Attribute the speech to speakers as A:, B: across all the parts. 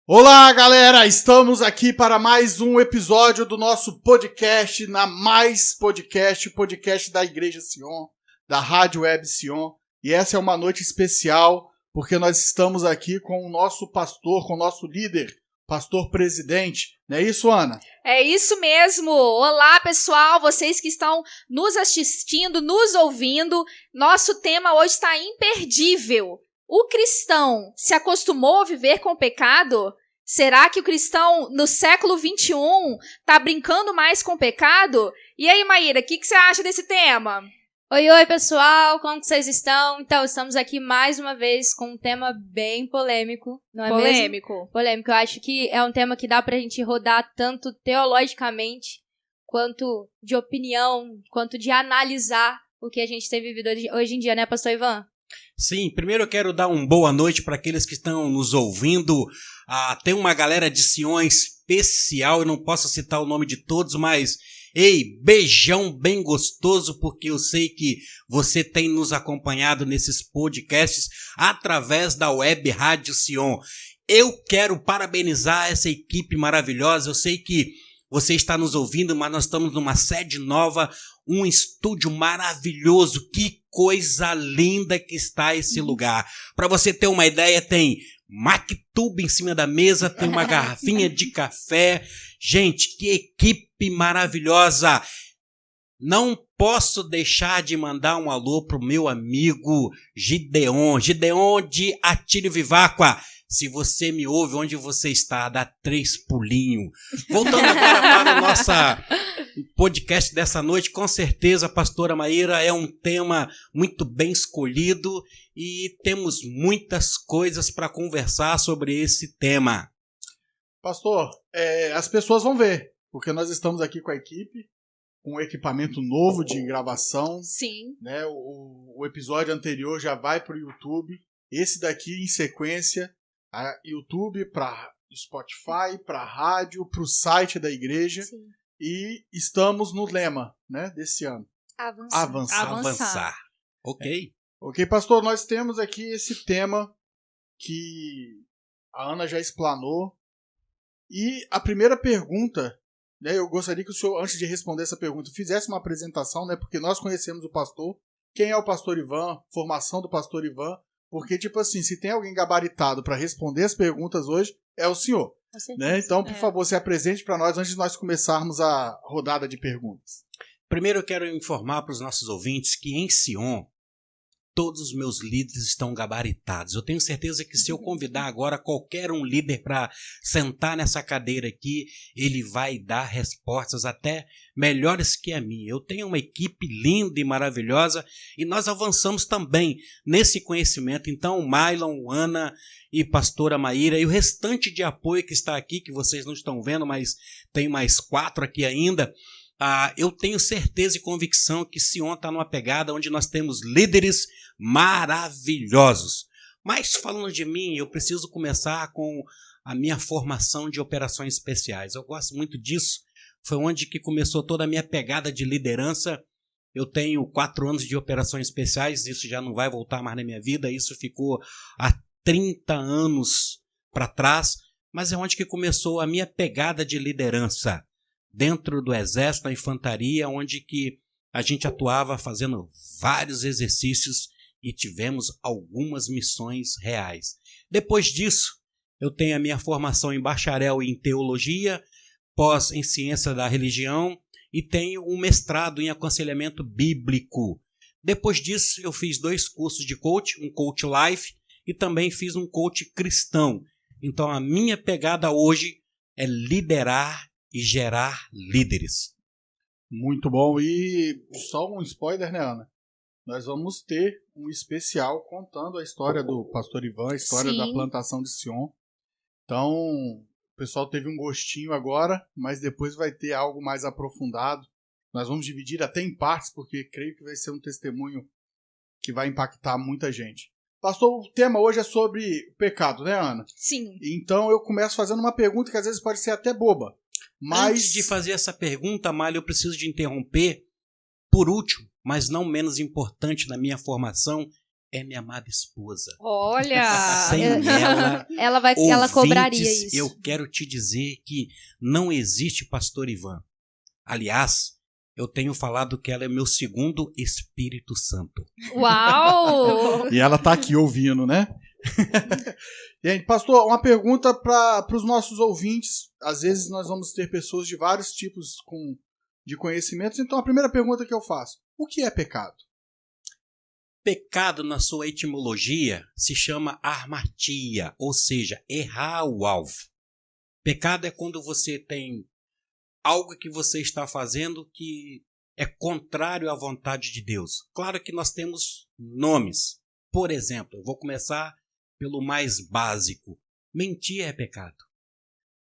A: Olá, galera! Estamos aqui para mais um episódio do nosso podcast, na Mais Podcast, podcast da Igreja Sion, da Rádio Web Sion. E essa é uma noite especial, porque nós estamos aqui com o nosso pastor, com o nosso líder, pastor presidente. Não é isso, Ana?
B: É isso mesmo! Olá, pessoal, vocês que estão nos assistindo, nos ouvindo. Nosso tema hoje está imperdível. O cristão se acostumou a viver com o pecado? Será que o cristão no século XXI está brincando mais com o pecado? E aí, Maíra, o que você acha desse tema?
C: Oi, pessoal, como que vocês estão? Então, estamos aqui mais uma vez com um tema bem polêmico, não é mesmo? Polêmico. Eu acho que é um tema que dá pra gente rodar tanto teologicamente, quanto de opinião, quanto de analisar o que a gente tem vivido hoje em dia, né, pastor Ivan?
D: Sim, primeiro eu quero dar uma boa noite para aqueles que estão nos ouvindo. Tem uma galera de Sion especial, eu não posso citar o nome de todos, mas, ei, beijão bem gostoso, porque eu sei que você tem nos acompanhado nesses podcasts através da Web Rádio Sion. Eu quero parabenizar essa equipe maravilhosa, eu sei que você está nos ouvindo, mas nós estamos numa sede nova, um estúdio maravilhoso. Que coisa linda que está esse lugar. Para você ter uma ideia, tem Mactube em cima da mesa, tem uma garrafinha de café. Gente, que equipe maravilhosa. Não posso deixar de mandar um alô pro meu amigo Gideon de Atílio Viváqua. Se você me ouve onde você está, dá 3 pulinhos. Voltando agora para o nosso podcast dessa noite, com certeza, pastora Maíra, é um tema muito bem escolhido e temos muitas coisas para conversar sobre esse tema.
A: Pastor, as pessoas vão ver, porque nós estamos aqui com a equipe, com um equipamento novo de gravação.
B: Sim.
A: Né? O episódio anterior já vai para o YouTube, esse daqui em sequência, YouTube, para Spotify, para rádio, para o site da igreja.
B: Sim.
A: E estamos no lema, né, desse ano.
B: Avançar.
D: Ok.
A: Ok, pastor, nós temos aqui esse tema que a Ana já explanou. E a primeira pergunta, né, eu gostaria que o senhor, antes de responder essa pergunta, fizesse uma apresentação, né, porque nós conhecemos o pastor. Quem é o pastor Ivan? Formação do pastor Ivan. Porque, tipo assim, se tem alguém gabaritado para responder as perguntas hoje, é o senhor. Né? Então, por favor, se apresente para nós antes de nós começarmos a rodada de perguntas.
D: Primeiro eu quero informar para os nossos ouvintes que em Sion, todos os meus líderes estão gabaritados. Eu tenho certeza que se eu convidar agora qualquer um líder para sentar nessa cadeira aqui, ele vai dar respostas até melhores que a minha. Eu tenho uma equipe linda e maravilhosa e nós avançamos também nesse conhecimento. Então, Mailon, Ana e pastora Maíra e o restante de apoio que está aqui, que vocês não estão vendo, mas tem mais 4 aqui ainda. Eu tenho certeza e convicção que Sion está numa pegada onde nós temos líderes maravilhosos. Mas falando de mim, eu preciso começar com a minha formação de operações especiais. Eu gosto muito disso. Foi onde que começou toda a minha pegada de liderança. Eu tenho 4 anos de operações especiais, isso já não vai voltar mais na minha vida, isso ficou há 30 anos para trás, mas é onde que começou a minha pegada de liderança. Dentro do exército, da infantaria, onde que a gente atuava fazendo vários exercícios e tivemos algumas missões reais. Depois disso, eu tenho a minha formação em bacharel em teologia, pós em ciência da religião e tenho um mestrado em aconselhamento bíblico. Depois disso, eu fiz 2 cursos de coach, um coach life e também fiz um coach cristão. Então, a minha pegada hoje é liderar e gerar líderes.
A: Muito bom. E só um spoiler, né, Ana? Nós vamos ter um especial contando a história do pastor Ivan, a história
B: Sim.
A: da plantação de Sion. Então, o pessoal teve um gostinho agora, mas depois vai ter algo mais aprofundado. Nós vamos dividir até em partes, porque creio que vai ser um testemunho que vai impactar muita gente. Pastor, o tema hoje é sobre o pecado, né, Ana?
B: Sim.
A: Então, eu começo fazendo uma pergunta que às vezes pode ser até boba. Mas...
D: Antes de fazer essa pergunta, Malha, eu preciso de interromper. Por último, mas não menos importante na minha formação, é minha amada esposa.
B: Olha!
D: Sem ela,
C: ela cobraria isso.
D: Eu quero te dizer que não existe pastor Ivan. Aliás, eu tenho falado que ela é meu segundo Espírito Santo.
B: Uau!
A: E ela tá aqui ouvindo, né? Gente, pastor, uma pergunta para os nossos ouvintes. Às vezes nós vamos ter pessoas de vários tipos de conhecimentos. Então a primeira pergunta que eu faço: o que é pecado?
D: Pecado, na sua etimologia, se chama armatia, ou seja, errar o alvo. Pecado é quando você tem algo que você está fazendo que é contrário à vontade de Deus. Claro que nós temos nomes. Por exemplo, eu vou começar pelo mais básico. Mentir é pecado.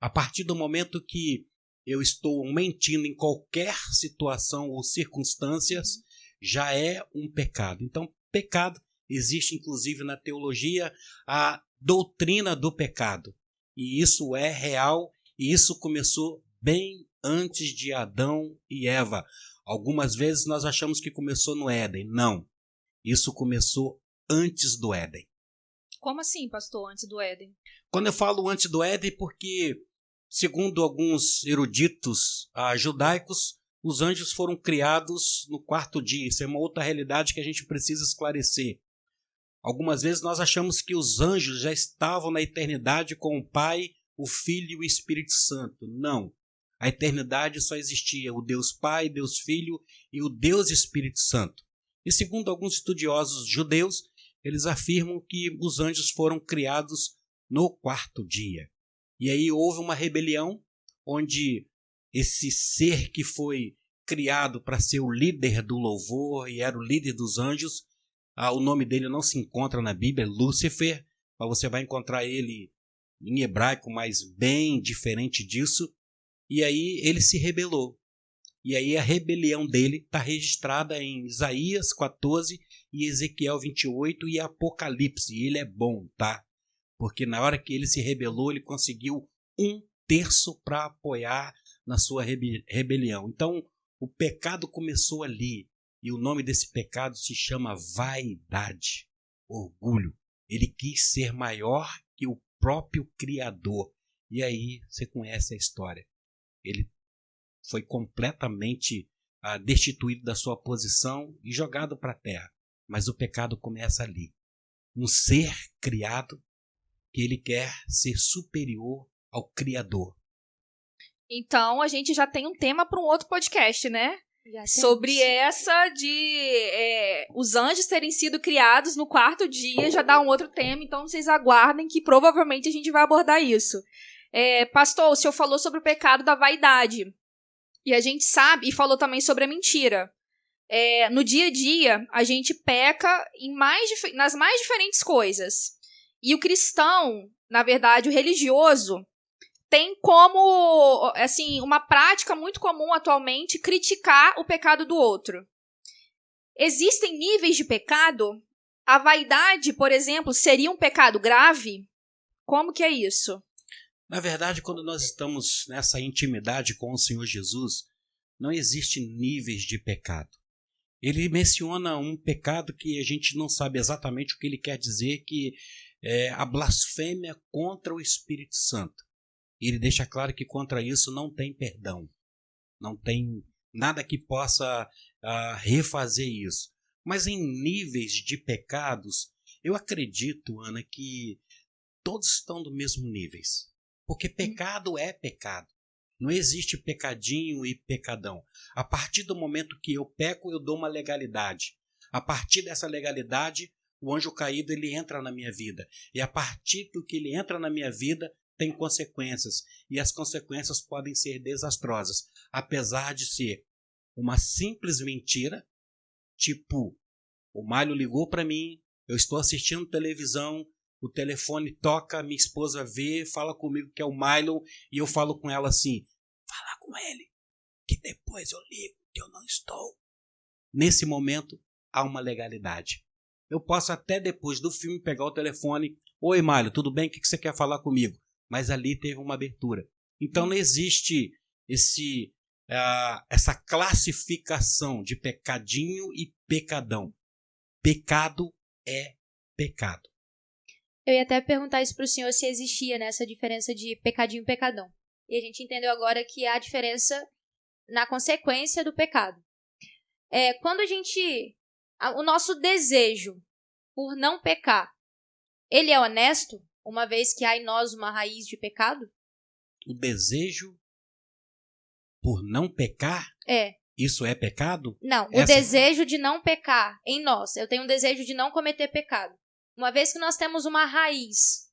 D: A partir do momento que eu estou mentindo em qualquer situação ou circunstâncias, já é um pecado. Então, pecado, existe inclusive na teologia a doutrina do pecado. E isso é real, e isso começou bem antes de Adão e Eva. Algumas vezes nós achamos que começou no Éden. Não, isso começou antes do Éden.
B: Como assim, pastor, antes do Éden?
D: Quando eu falo antes do Éden, porque, segundo alguns eruditos judaicos, os anjos foram criados no quarto dia. Isso é uma outra realidade que a gente precisa esclarecer. Algumas vezes nós achamos que os anjos já estavam na eternidade com o Pai, o Filho e o Espírito Santo. Não. A eternidade só existia o Deus Pai, Deus Filho e o Deus Espírito Santo. E segundo alguns estudiosos judeus, eles afirmam que os anjos foram criados no quarto dia. E aí houve uma rebelião onde esse ser que foi criado para ser o líder do louvor e era o líder dos anjos, o nome dele não se encontra na Bíblia, é Lúcifer, mas você vai encontrar ele em hebraico, mas bem diferente disso. E aí ele se rebelou. E aí a rebelião dele está registrada em Isaías 14 e Ezequiel 28 e Apocalipse. E ele é bom, tá? Porque na hora que ele se rebelou, ele conseguiu 1/3 para apoiar na sua rebelião. Então, o pecado começou ali. E o nome desse pecado se chama vaidade, orgulho. Ele quis ser maior que o próprio Criador. E aí você conhece a história. Ele foi completamente destituído da sua posição e jogado para a terra. Mas o pecado começa ali. Um ser criado que ele quer ser superior ao Criador.
B: Então, a gente já tem um tema para um outro podcast, né? Sobre essa de os anjos terem sido criados no quarto dia, já dá um outro tema, então vocês aguardem que provavelmente a gente vai abordar isso. Pastor, o senhor falou sobre o pecado da vaidade. E a gente sabe, e falou também sobre a mentira. No dia a dia, a gente peca nas mais diferentes coisas. E o cristão, na verdade, o religioso, tem como, assim, uma prática muito comum atualmente criticar o pecado do outro. Existem níveis de pecado? A vaidade, por exemplo, seria um pecado grave? Como que é isso?
D: Na verdade, quando nós estamos nessa intimidade com o Senhor Jesus, não existe níveis de pecado. Ele menciona um pecado que a gente não sabe exatamente o que ele quer dizer, que é a blasfêmia contra o Espírito Santo. Ele deixa claro que contra isso não tem perdão. Não tem nada que possa refazer isso. Mas em níveis de pecados, eu acredito, Ana, que todos estão do mesmo níveis. Porque pecado é pecado. Não existe pecadinho e pecadão. A partir do momento que eu peco, eu dou uma legalidade. A partir dessa legalidade, o anjo caído ele entra na minha vida. E a partir do que ele entra na minha vida, tem consequências. E as consequências podem ser desastrosas. Apesar de ser uma simples mentira, tipo, o Mário ligou para mim, eu estou assistindo televisão, o telefone toca, minha esposa vê, fala comigo que é o Mylon, e eu falo com ela assim, fala com ele, que depois eu ligo, que eu não estou. Nesse momento, há uma legalidade. Eu posso até depois do filme pegar o telefone, oi Mylon, tudo bem? O que você quer falar comigo? Mas ali teve uma abertura. Então não existe essa classificação de pecadinho e pecadão. Pecado é pecado.
C: Eu ia até perguntar isso para o senhor se existia nessa diferença de pecadinho e pecadão. E a gente entendeu agora que há diferença na consequência do pecado. Quando o nosso desejo por não pecar, ele é honesto, uma vez que há em nós uma raiz de pecado?
D: O desejo por não pecar? Isso é pecado?
C: Não, o desejo de não pecar em nós. Eu tenho um desejo de não cometer pecado. Uma vez que nós temos uma raiz,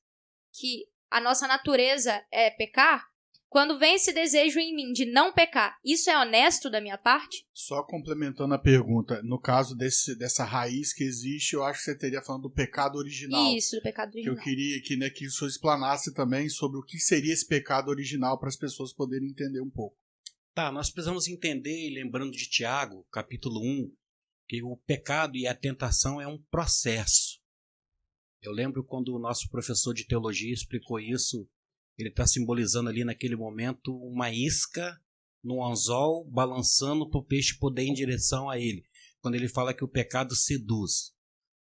C: que a nossa natureza é pecar, quando vem esse desejo em mim de não pecar, isso é honesto da minha parte?
A: Só complementando a pergunta, no caso dessa raiz que existe, eu acho que você teria falando do pecado original.
C: Isso, do pecado original.
A: Que eu queria que o senhor explanasse também sobre o que seria esse pecado original para as pessoas poderem entender um pouco.
D: Tá, nós precisamos entender, lembrando de Tiago, capítulo 1, que o pecado e a tentação é um processo. Eu lembro quando o nosso professor de teologia explicou isso, ele está simbolizando ali naquele momento uma isca no anzol balançando para o peixe poder ir em direção a ele, quando ele fala que o pecado seduz.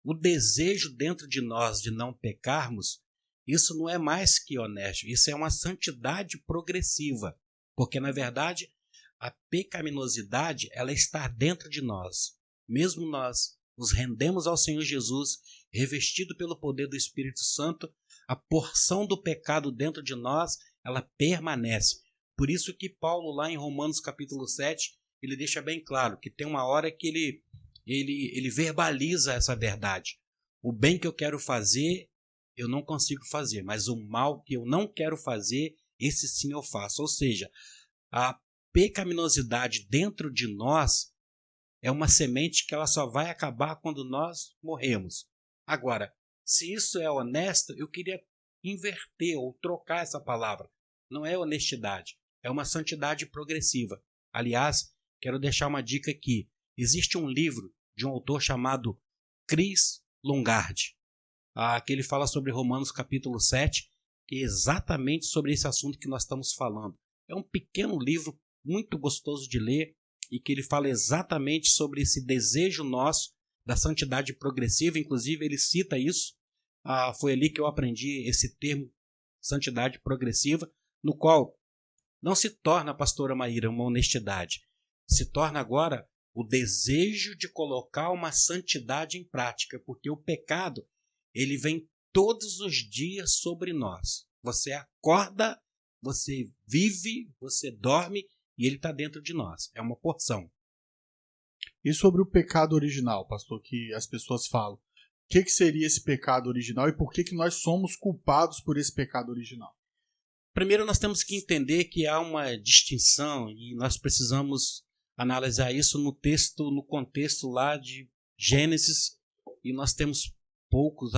D: O desejo dentro de nós de não pecarmos, isso não é mais que honesto, isso é uma santidade progressiva, porque na verdade a pecaminosidade ela está dentro de nós. Mesmo nós nos rendemos ao Senhor Jesus, revestido pelo poder do Espírito Santo, a porção do pecado dentro de nós, ela permanece. Por isso que Paulo, lá em Romanos capítulo 7, ele deixa bem claro que tem uma hora que ele verbaliza essa verdade. O bem que eu quero fazer, eu não consigo fazer, mas o mal que eu não quero fazer, esse sim eu faço. Ou seja, a pecaminosidade dentro de nós é uma semente que ela só vai acabar quando nós morremos. Agora, se isso é honesto, eu queria inverter ou trocar essa palavra. Não é honestidade, é uma santidade progressiva. Aliás, quero deixar uma dica aqui. Existe um livro de um autor chamado Chris Longard, que ele fala sobre Romanos capítulo 7, que é exatamente sobre esse assunto que nós estamos falando. É um pequeno livro muito gostoso de ler e que ele fala exatamente sobre esse desejo nosso da santidade progressiva. Inclusive ele cita isso. Foi ali que eu aprendi esse termo, santidade progressiva, no qual não se torna, pastora Maíra, uma honestidade. Se torna agora o desejo de colocar uma santidade em prática, porque o pecado ele vem todos os dias sobre nós. Você acorda, você vive, você dorme e ele está dentro de nós. É uma porção.
A: E sobre o pecado original, pastor, que as pessoas falam? O que seria esse pecado original e por que nós somos culpados por esse pecado original?
D: Primeiro, nós temos que entender que há uma distinção e nós precisamos analisar isso no contexto lá de Gênesis, e nós temos poucos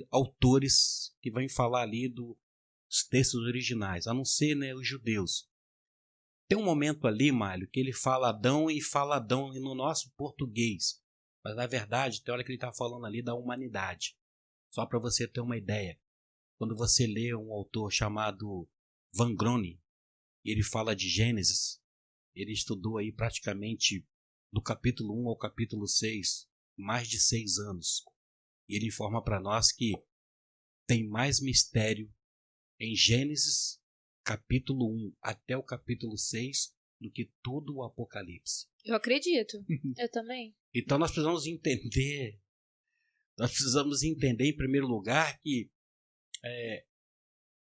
D: autores que vão falar ali dos textos originais, a não ser, né, os judeus. Tem um momento ali, Mário, que ele fala Adão e fala Adão no nosso português. Mas, na verdade, tem hora que ele está falando ali da humanidade. Só para você ter uma ideia. Quando você lê um autor chamado Van Groningen, ele fala de Gênesis, ele estudou aí praticamente do capítulo 1 ao capítulo 6, mais de 6 anos. E ele informa para nós que tem mais mistério em Gênesis capítulo 1 até o capítulo 6 do que todo o Apocalipse.
B: Eu acredito.
C: Eu também.
D: Então nós precisamos entender em primeiro lugar que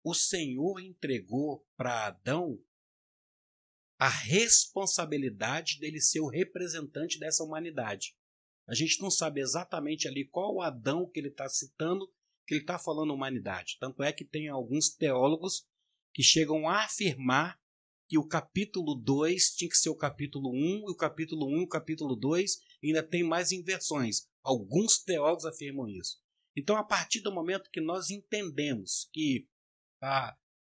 D: o Senhor entregou para Adão a responsabilidade dele ser o representante dessa humanidade. A gente não sabe exatamente ali qual Adão que ele está citando, que ele está falando humanidade. Tanto é que tem alguns teólogos que chegam a afirmar que o capítulo 2 tinha que ser o capítulo 1, e o capítulo 1 e o capítulo 2 ainda tem mais inversões. Alguns teólogos afirmam isso. Então, a partir do momento que nós entendemos que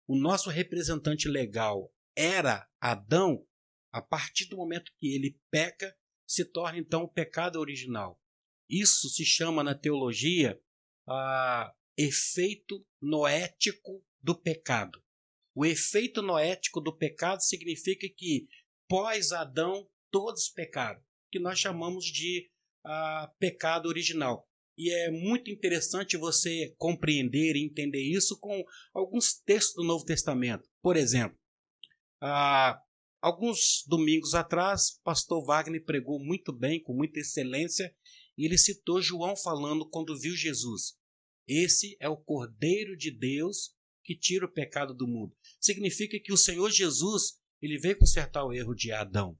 D: o nosso representante legal era Adão, a partir do momento que ele peca, se torna então o pecado original. Isso se chama na teologia efeito noético do pecado. O efeito noético do pecado significa que pós-Adão todos pecaram, que nós chamamos de pecado original. E é muito interessante você compreender e entender isso com alguns textos do Novo Testamento. Por exemplo, alguns domingos atrás, pastor Wagner pregou muito bem, com muita excelência, e ele citou João falando quando viu Jesus. Esse é o Cordeiro de Deus que tira o pecado do mundo. Significa que o Senhor Jesus, ele veio consertar o erro de Adão.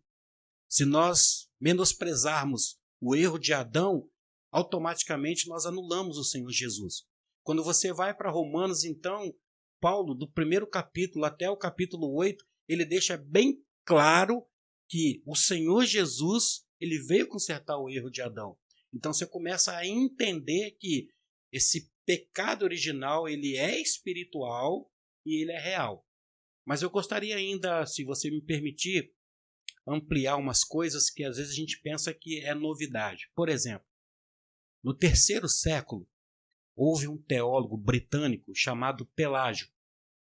D: Se nós menosprezarmos o erro de Adão, automaticamente nós anulamos o Senhor Jesus. Quando você vai para Romanos, então, Paulo, do primeiro capítulo até o capítulo 8, ele deixa bem claro que o Senhor Jesus, ele veio consertar o erro de Adão. Então você começa a entender que esse pecado original, ele é espiritual e ele é real. Mas eu gostaria ainda, se você me permitir, ampliar umas coisas que às vezes a gente pensa que é novidade. Por exemplo, no 3º século, houve um teólogo britânico chamado Pelágio.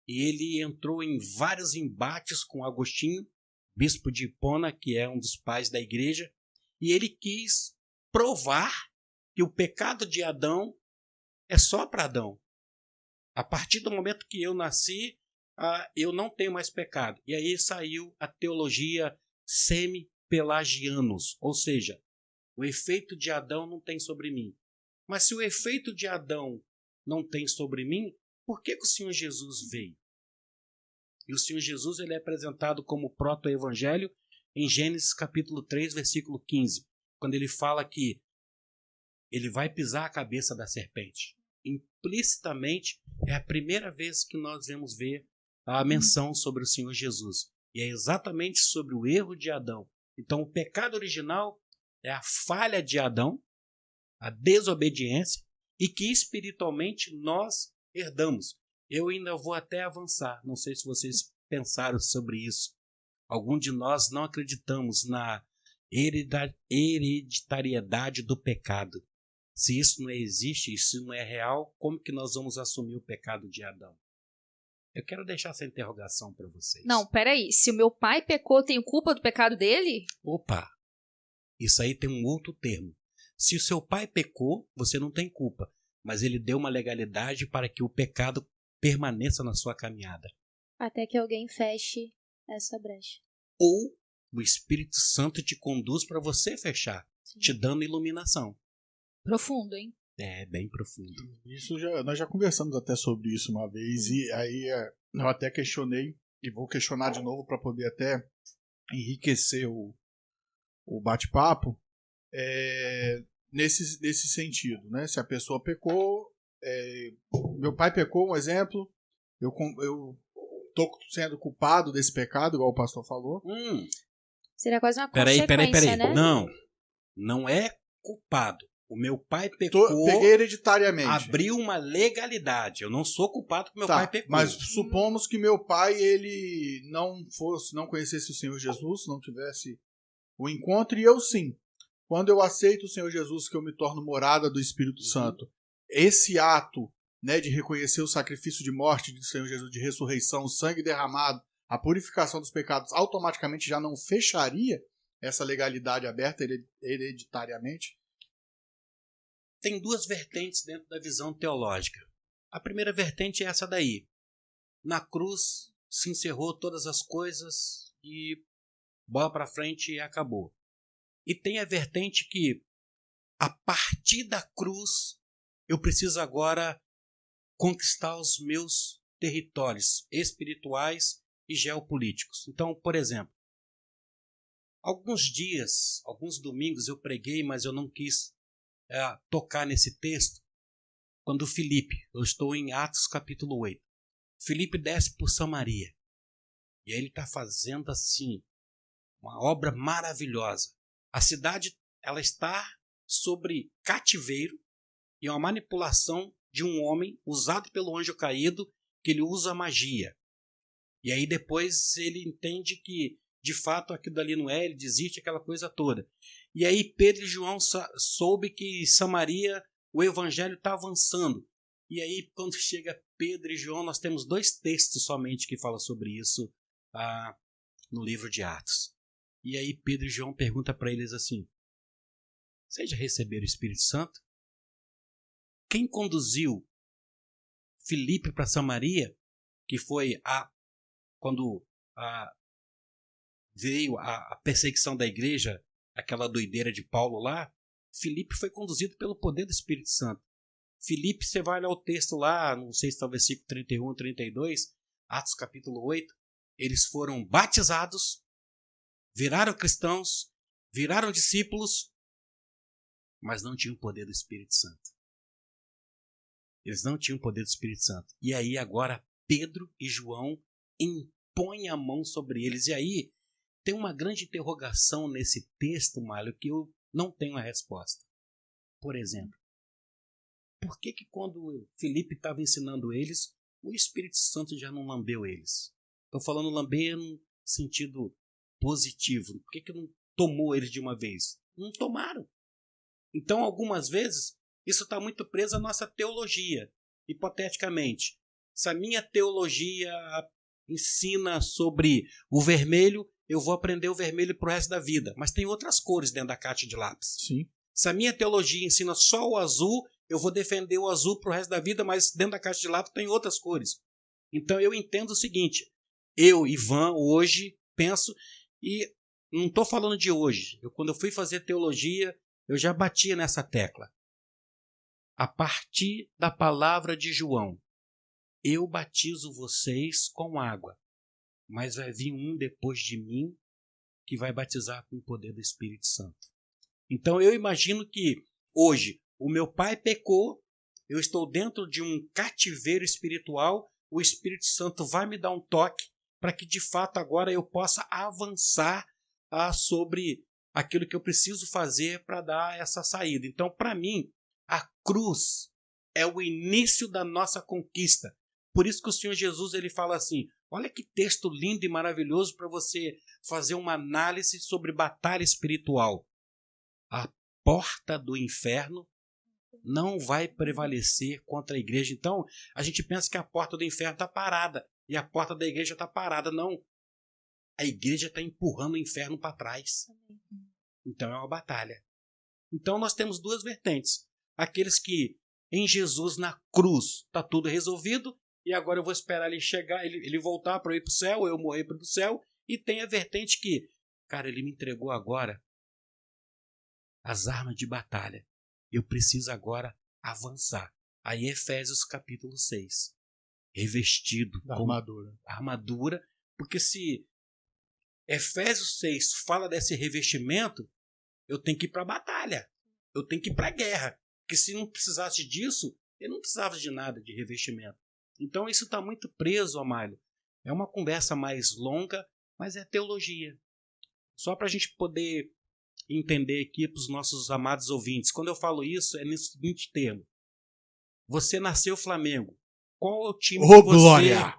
D: E ele entrou em vários embates com Agostinho, bispo de Hipona, que é um dos pais da igreja, e ele quis provar que o pecado de Adão é só para Adão. A partir do momento que eu nasci, eu não tenho mais pecado. E aí saiu a teologia semi-pelagianos, ou seja, o efeito de Adão não tem sobre mim. Mas se o efeito de Adão não tem sobre mim, por que o Senhor Jesus veio? E o Senhor Jesus, ele é apresentado como proto-evangelho em Gênesis capítulo 3, versículo 15, quando ele fala que ele vai pisar a cabeça da serpente. Implicitamente, é a primeira vez que nós vamos ver a menção sobre o Senhor Jesus. E é exatamente sobre o erro de Adão. Então, o pecado original é a falha de Adão, a desobediência, e que espiritualmente nós herdamos. Eu ainda vou até avançar, não sei se vocês pensaram sobre isso. Algum de nós não acreditamos na hereditariedade do pecado. Se isso não existe, isso não é real, como que nós vamos assumir o pecado de Adão? Eu quero deixar essa interrogação para vocês.
B: Não, peraí. Se o meu pai pecou, tenho culpa do pecado dele?
D: Opa! Isso aí tem um outro termo. Se o seu pai pecou, você não tem culpa, mas ele deu uma legalidade para que o pecado permaneça na sua caminhada.
C: Até que alguém feche essa brecha.
D: Ou o Espírito Santo te conduz para você fechar,
C: Sim.
D: te dando iluminação.
B: Profundo, hein?
D: É, bem profundo.
A: Nós já conversamos até sobre isso uma vez, e aí eu até questionei, e vou questionar de novo para poder até enriquecer o bate-papo, nesse sentido, né? Se a pessoa pecou, meu pai pecou, um exemplo, eu tô sendo culpado desse pecado, igual o pastor falou.
C: Seria quase uma consequência,
D: Peraí.
C: né?
D: Não é culpado. O meu pai pecou,
A: Peguei hereditariamente.
D: Abriu uma legalidade. Eu não sou culpado porque meu pai pecou.
A: Mas supomos que meu pai, ele não conhecesse o Senhor Jesus, não tivesse o encontro, e eu sim. Quando eu aceito o Senhor Jesus, que eu me torno morada do Espírito Santo, esse ato, né, de reconhecer o sacrifício de morte do Senhor Jesus, de ressurreição, o sangue derramado, a purificação dos pecados, automaticamente já não fecharia essa legalidade aberta hereditariamente?
D: Tem duas vertentes dentro da visão teológica. A primeira vertente é essa daí. Na cruz se encerrou todas as coisas e bola para frente e acabou. E tem a vertente que, a partir da cruz, eu preciso agora conquistar os meus territórios espirituais e geopolíticos. Então, por exemplo, alguns domingos eu preguei, mas eu não quis tocar nesse texto. Quando Filipe, eu estou em Atos capítulo 8, Filipe desce por Samaria, e aí ele está fazendo assim, uma obra maravilhosa. A cidade, ela está sobre cativeiro e uma manipulação de um homem usado pelo anjo caído, que ele usa magia. E aí depois ele entende que de fato aquilo dali não é, ele desiste, aquela coisa toda. E aí Pedro e João soube que em Samaria o evangelho está avançando. E aí quando chega Pedro e João, nós temos 2 textos somente que falam sobre isso no livro de Atos. E aí Pedro e João perguntam para eles assim: vocês já receberam o Espírito Santo? Quem conduziu Filipe para Samaria, que foi quando veio a perseguição da igreja, aquela doideira de Paulo lá, Filipe foi conduzido pelo poder do Espírito Santo. Filipe, você vai olhar o texto lá, não sei se está o versículo 31, 32, Atos capítulo 8, eles foram batizados, viraram cristãos, viraram discípulos, mas não tinham o poder do Espírito Santo. Eles não tinham o poder do Espírito Santo. E aí agora Pedro e João impõem a mão sobre eles. E aí tem uma grande interrogação nesse texto, Mário, que eu não tenho a resposta. Por exemplo, por que quando Filipe estava ensinando eles, o Espírito Santo já não lambeu eles? Estou falando lamber no sentido positivo. Por que não tomou eles de uma vez? Não tomaram. Então, algumas vezes, isso está muito preso à nossa teologia. Hipoteticamente, se a minha teologia ensina sobre o vermelho, eu vou aprender o vermelho para o resto da vida. Mas tem outras cores dentro da caixa de lápis.
A: Sim.
D: Se a minha teologia ensina só o azul, eu vou defender o azul para o resto da vida, mas dentro da caixa de lápis tem outras cores. Então eu entendo o seguinte, eu, Ivan, hoje penso, e não estou falando de hoje, quando eu fui fazer teologia, eu já batia nessa tecla. A partir da palavra de João, eu batizo vocês com água, mas vai vir um depois de mim que vai batizar com o poder do Espírito Santo. Então eu imagino que hoje o meu pai pecou, eu estou dentro de um cativeiro espiritual, o Espírito Santo vai me dar um toque para que de fato agora eu possa avançar sobre aquilo que eu preciso fazer para dar essa saída. Então, para mim, a cruz é o início da nossa conquista. Por isso que o Senhor Jesus ele fala assim, olha que texto lindo e maravilhoso para você fazer uma análise sobre batalha espiritual. A porta do inferno não vai prevalecer contra a igreja. Então, a gente pensa que a porta do inferno está parada e a porta da igreja está parada. Não. A igreja está empurrando o inferno para trás. Então, é uma batalha. Então, nós temos duas vertentes. Aqueles que, em Jesus, na cruz, está tudo resolvido e agora eu vou esperar ele chegar, ele voltar para eu ir para o céu, eu morrer para o céu. E tem a vertente que, cara, ele me entregou agora as armas de batalha. Eu preciso agora avançar. Aí Efésios capítulo 6. Revestido
A: da
D: com
A: armadura.
D: Porque se Efésios 6 fala desse revestimento, eu tenho que ir para a batalha. Eu tenho que ir para a guerra. Porque se não precisasse disso, eu não precisava de nada de revestimento. Então isso está muito preso, Amálio. É uma conversa mais longa, mas é teologia. Só para a gente poder entender aqui para os nossos amados ouvintes. Quando eu falo isso, é nesse seguinte termo. Você nasceu Flamengo. Qual é o time que você...
A: Glória!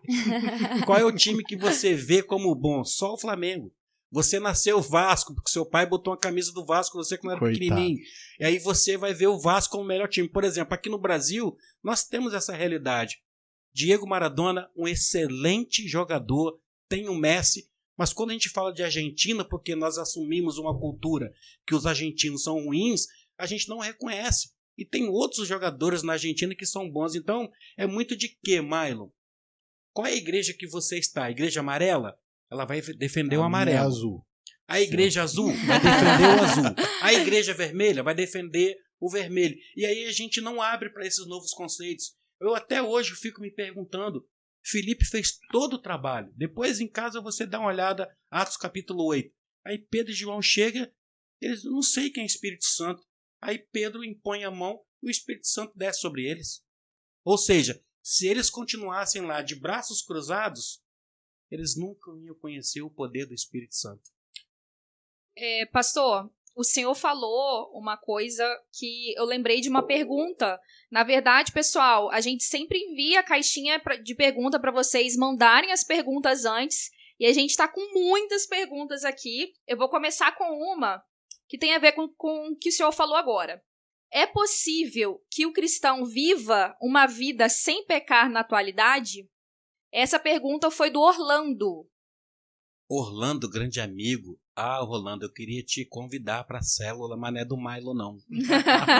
D: Qual é o time que você vê como bom? Só o Flamengo. Você nasceu Vasco, porque seu pai botou uma camisa do Vasco, você quando era pequenininho. E aí você vai ver o Vasco como o melhor time. Por exemplo, aqui no Brasil, nós temos essa realidade. Diego Maradona, um excelente jogador, tem o Messi, mas quando a gente fala de Argentina, porque nós assumimos uma cultura que os argentinos são ruins, a gente não reconhece. E tem outros jogadores na Argentina que são bons. Então, é muito de quê, Mylon? Qual é a igreja que você está? A igreja amarela? Ela vai defender o amarelo.
A: Azul.
D: A igreja azul vai defender o azul. A igreja vermelha vai defender o vermelho. E aí a gente não abre para esses novos conceitos. Eu até hoje fico me perguntando, Filipe fez todo o trabalho. Depois em casa você dá uma olhada, Atos capítulo 8. Aí Pedro e João chegam, eles não sei quem é Espírito Santo. Aí Pedro impõe a mão e o Espírito Santo desce sobre eles. Ou seja, se eles continuassem lá de braços cruzados, eles nunca iam conhecer o poder do Espírito Santo.
B: Pastor, o senhor falou uma coisa que eu lembrei de uma pergunta. Na verdade, pessoal, a gente sempre envia a caixinha de pergunta para vocês mandarem as perguntas antes. E a gente está com muitas perguntas aqui. Eu vou começar com uma que tem a ver com o que o senhor falou agora. É possível que o cristão viva uma vida sem pecar na atualidade? Essa pergunta foi do Orlando.
D: Orlando, grande amigo. Orlando, eu queria te convidar para a célula, mas não é do Milo, não.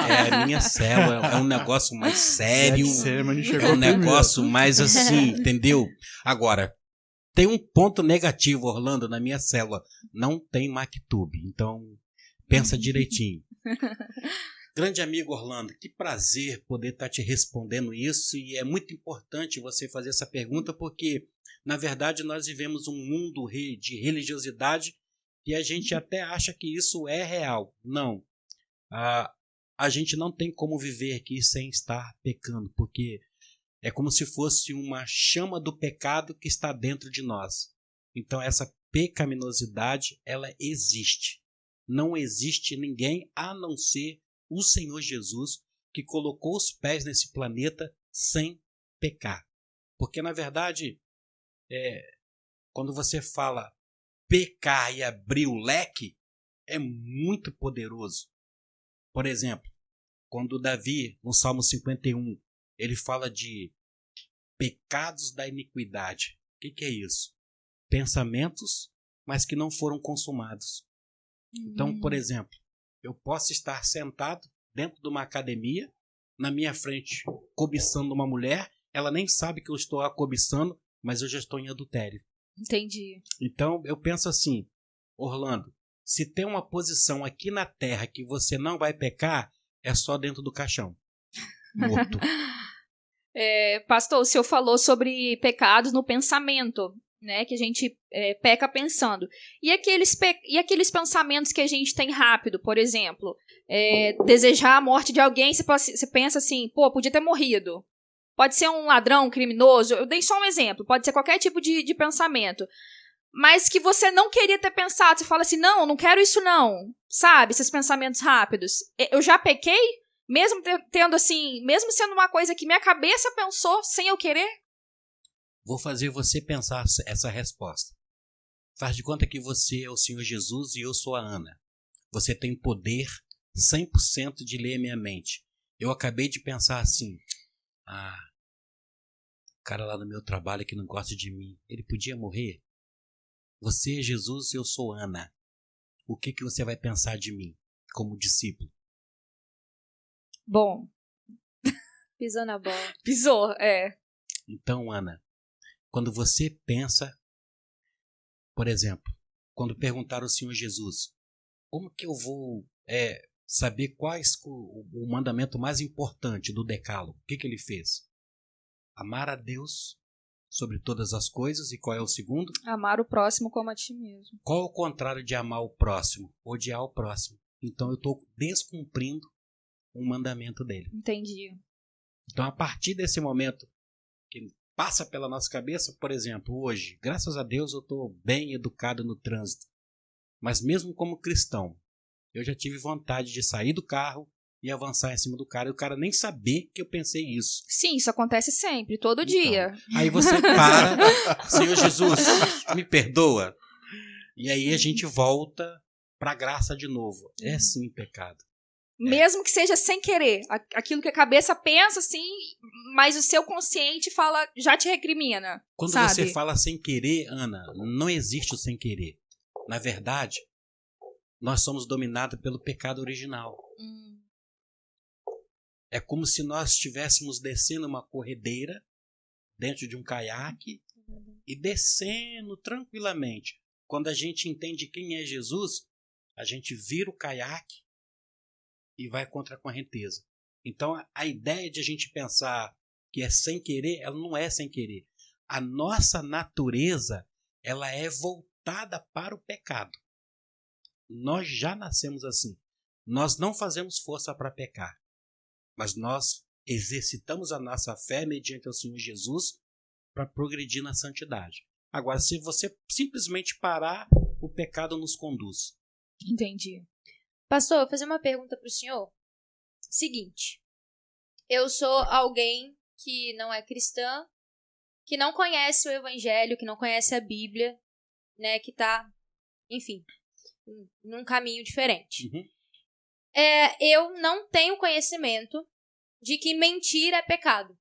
D: É a minha célula, é um negócio mais sério. É um negócio mais assim, entendeu? Agora, tem um ponto negativo, Orlando, na minha célula. Não tem MacTube, então pensa direitinho. Grande amigo Orlando, que prazer poder estar te respondendo isso, e é muito importante você fazer essa pergunta porque, na verdade, nós vivemos um mundo de religiosidade e a gente até acha que isso é real. Não. A gente não tem como viver aqui sem estar pecando, porque é como se fosse uma chama do pecado que está dentro de nós. Então, essa pecaminosidade, ela existe. Não existe ninguém a não ser o Senhor Jesus, que colocou os pés nesse planeta sem pecar. Porque, na verdade, quando você fala pecar e abrir o leque, é muito poderoso. Por exemplo, quando Davi, no Salmo 51, ele fala de pecados da iniquidade. O que é isso? Pensamentos, mas que não foram consumados. Então, por exemplo, eu posso estar sentado dentro de uma academia, na minha frente, cobiçando uma mulher, ela nem sabe que eu estou a cobiçando, mas eu já estou em adultério.
B: Entendi.
D: Então, eu penso assim, Orlando, se tem uma posição aqui na Terra que você não vai pecar, é só dentro do caixão. Morto.
B: Pastor, o senhor falou sobre pecados no pensamento, né? Que a gente peca pensando. E aqueles pensamentos que a gente tem rápido, por exemplo, desejar a morte de alguém, você pensa assim, pô, podia ter morrido. Pode ser um ladrão, um criminoso. Eu dei só um exemplo. Pode ser qualquer tipo de pensamento. Mas que você não queria ter pensado. Você fala assim, não quero isso não. Sabe? Esses pensamentos rápidos. Eu já pequei? Mesmo tendo assim, mesmo sendo uma coisa que minha cabeça pensou sem eu querer?
D: Vou fazer você pensar essa resposta. Faz de conta que você é o Senhor Jesus e eu sou a Ana. Você tem poder 100% de ler a minha mente. Eu acabei de pensar assim, o cara lá no meu trabalho que não gosta de mim, ele podia morrer? Você é Jesus e eu sou Ana. O que você vai pensar de mim como discípulo?
B: Bom.
C: Pisou na bola.
B: Pisou,
D: Então, Ana, quando você pensa, por exemplo, quando perguntaram ao Senhor Jesus, como que eu vou saber quais o mandamento mais importante do decálogo? O que ele fez? Amar a Deus sobre todas as coisas. E qual é o segundo?
B: Amar o próximo como a ti mesmo.
D: Qual é o contrário de amar o próximo? Odiar o próximo. Então eu estou descumprindo um mandamento dele.
B: Entendi.
D: Então, a partir desse momento que passa pela nossa cabeça, por exemplo, hoje, graças a Deus, eu estou bem educado no trânsito. Mas mesmo como cristão, eu já tive vontade de sair do carro e avançar em cima do cara, e o cara nem saber que eu pensei isso.
B: Sim, isso acontece sempre, todo dia.
D: Aí você para, Senhor Jesus, me perdoa. E aí a gente volta para a graça de novo. É sim pecado.
B: Mesmo que seja sem querer. Aquilo que a cabeça pensa assim, mas o seu consciente fala, já te recrimina.
D: Quando
B: sabe?
D: você fala sem querer, Ana, não existe o sem querer. Na verdade, nós somos dominados pelo pecado original. É como se nós estivéssemos descendo uma corredeira dentro de um caiaque e descendo tranquilamente. Quando a gente entende quem é Jesus, a gente vira o caiaque e vai contra a correnteza. Então, a ideia de a gente pensar que é sem querer, ela não é sem querer. A nossa natureza, ela é voltada para o pecado. Nós já nascemos assim. Nós não fazemos força para pecar, mas nós exercitamos a nossa fé mediante o Senhor Jesus para progredir na santidade. Agora, se você simplesmente parar, o pecado nos conduz.
B: Entendi.
C: Pastor, eu vou fazer uma pergunta para o senhor. Seguinte, eu sou alguém que não é cristã, que não conhece o evangelho, que não conhece a Bíblia, né, que está, enfim, num caminho diferente. Eu não tenho conhecimento de que mentir é pecado,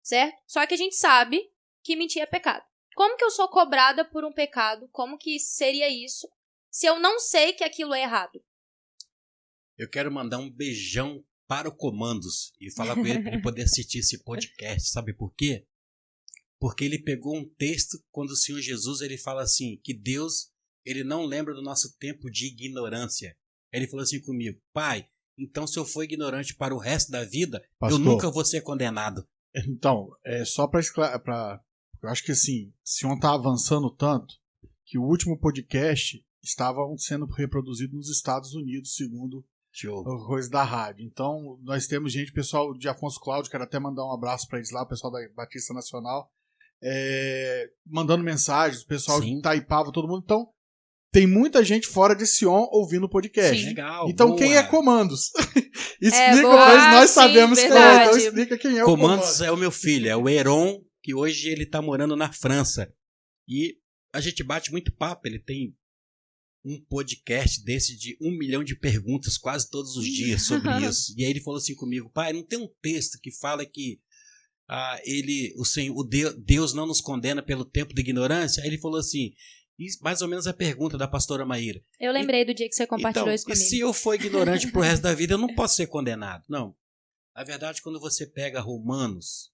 C: certo? Só que a gente sabe que mentir é pecado. Como que eu sou cobrada por um pecado? Como que seria isso se eu não sei que aquilo é errado?
D: Eu quero mandar um beijão para o Comandos e falar com ele para ele poder assistir esse podcast. Sabe por quê? Porque ele pegou um texto quando o Senhor Jesus ele fala assim, que Deus ele não lembra do nosso tempo de ignorância. Ele falou assim comigo, pai, então se eu for ignorante para o resto da vida,
A: Pastor,
D: eu nunca vou ser condenado.
A: Então, só para eu acho que assim, Sion tá avançando tanto que o último podcast estava sendo reproduzido nos Estados Unidos, segundo o coisa da rádio. Então, nós temos gente, pessoal de Afonso Cláudio, quero até mandar um abraço para eles lá, o pessoal da Batista Nacional, mandando mensagens, o pessoal de Itaipava, todo mundo. Então, tem muita gente fora de Sion ouvindo o podcast.
D: Sim, legal,
A: então,
D: boa.
A: quem é Comandos? Explica, mas nós sabemos quem é. Então, explica quem é o
D: Comandos. É o meu filho, é o Heron, que hoje ele tá morando na França. E a gente bate muito papo, ele tem um podcast desse de 1 milhão de perguntas quase todos os dias sobre isso. E aí ele falou assim comigo, pai, não tem um texto que fala que Deus não nos condena pelo tempo de ignorância? Aí ele falou assim, mais ou menos a pergunta da pastora Maíra.
C: Eu lembrei do dia que você compartilhou isso comigo.
D: E se eu for ignorante pro resto da vida, eu não posso ser condenado. Não. Na verdade, quando você pega Romanos,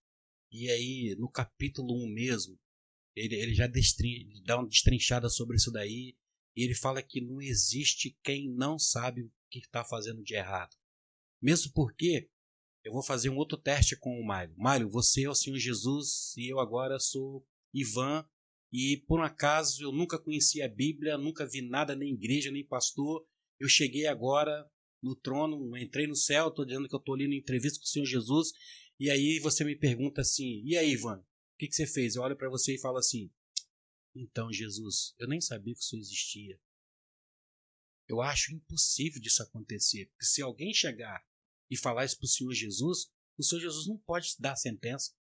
D: e aí no capítulo 1 mesmo, ele já dá uma destrinchada sobre isso daí, e ele fala que não existe quem não sabe o que está fazendo de errado. Mesmo porque eu vou fazer um outro teste com o Mário. Mário, você é o Senhor Jesus e eu agora sou Ivan. E por um acaso eu nunca conheci a Bíblia, nunca vi nada nem igreja, nem pastor. Eu cheguei agora no trono, entrei no céu, estou dizendo que eu estou ali na entrevista com o Senhor Jesus. E aí você me pergunta assim, e aí Ivan, o que você fez? Eu olho para você e falo assim, então Jesus, eu nem sabia que isso existia. Eu acho impossível disso acontecer, porque se alguém chegar e falar isso para o Senhor Jesus não pode dar sentença.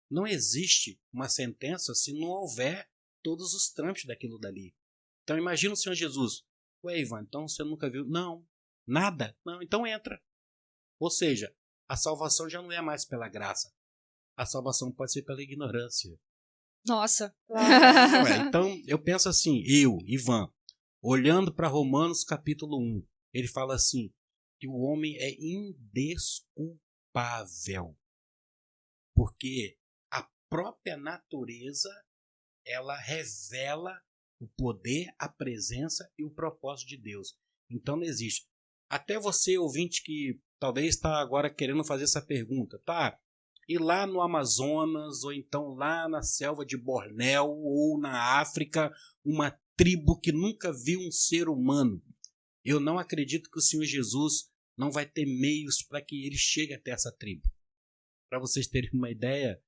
D: Não existe uma sentença se não houver todos os trâmites daquilo dali. Então imagina o Senhor Jesus. Ué, Ivan, então você nunca viu? Não, nada. Não, então entra. Ou seja, a salvação já não é mais pela graça. A salvação pode ser pela ignorância.
B: Nossa.
D: Então eu penso assim, Ivan, olhando para Romanos capítulo 1, ele fala assim, que o homem é indesculpável. Porque a própria natureza, ela revela o poder, a presença e o propósito de Deus. Então não existe. Até você, ouvinte, que talvez está agora querendo fazer essa pergunta, tá? E lá no Amazonas, ou então lá na selva de Bornéu, ou na África, uma tribo que nunca viu um ser humano. Eu não acredito que o Senhor Jesus não vai ter meios para que ele chegue até essa tribo. Para vocês terem uma ideia,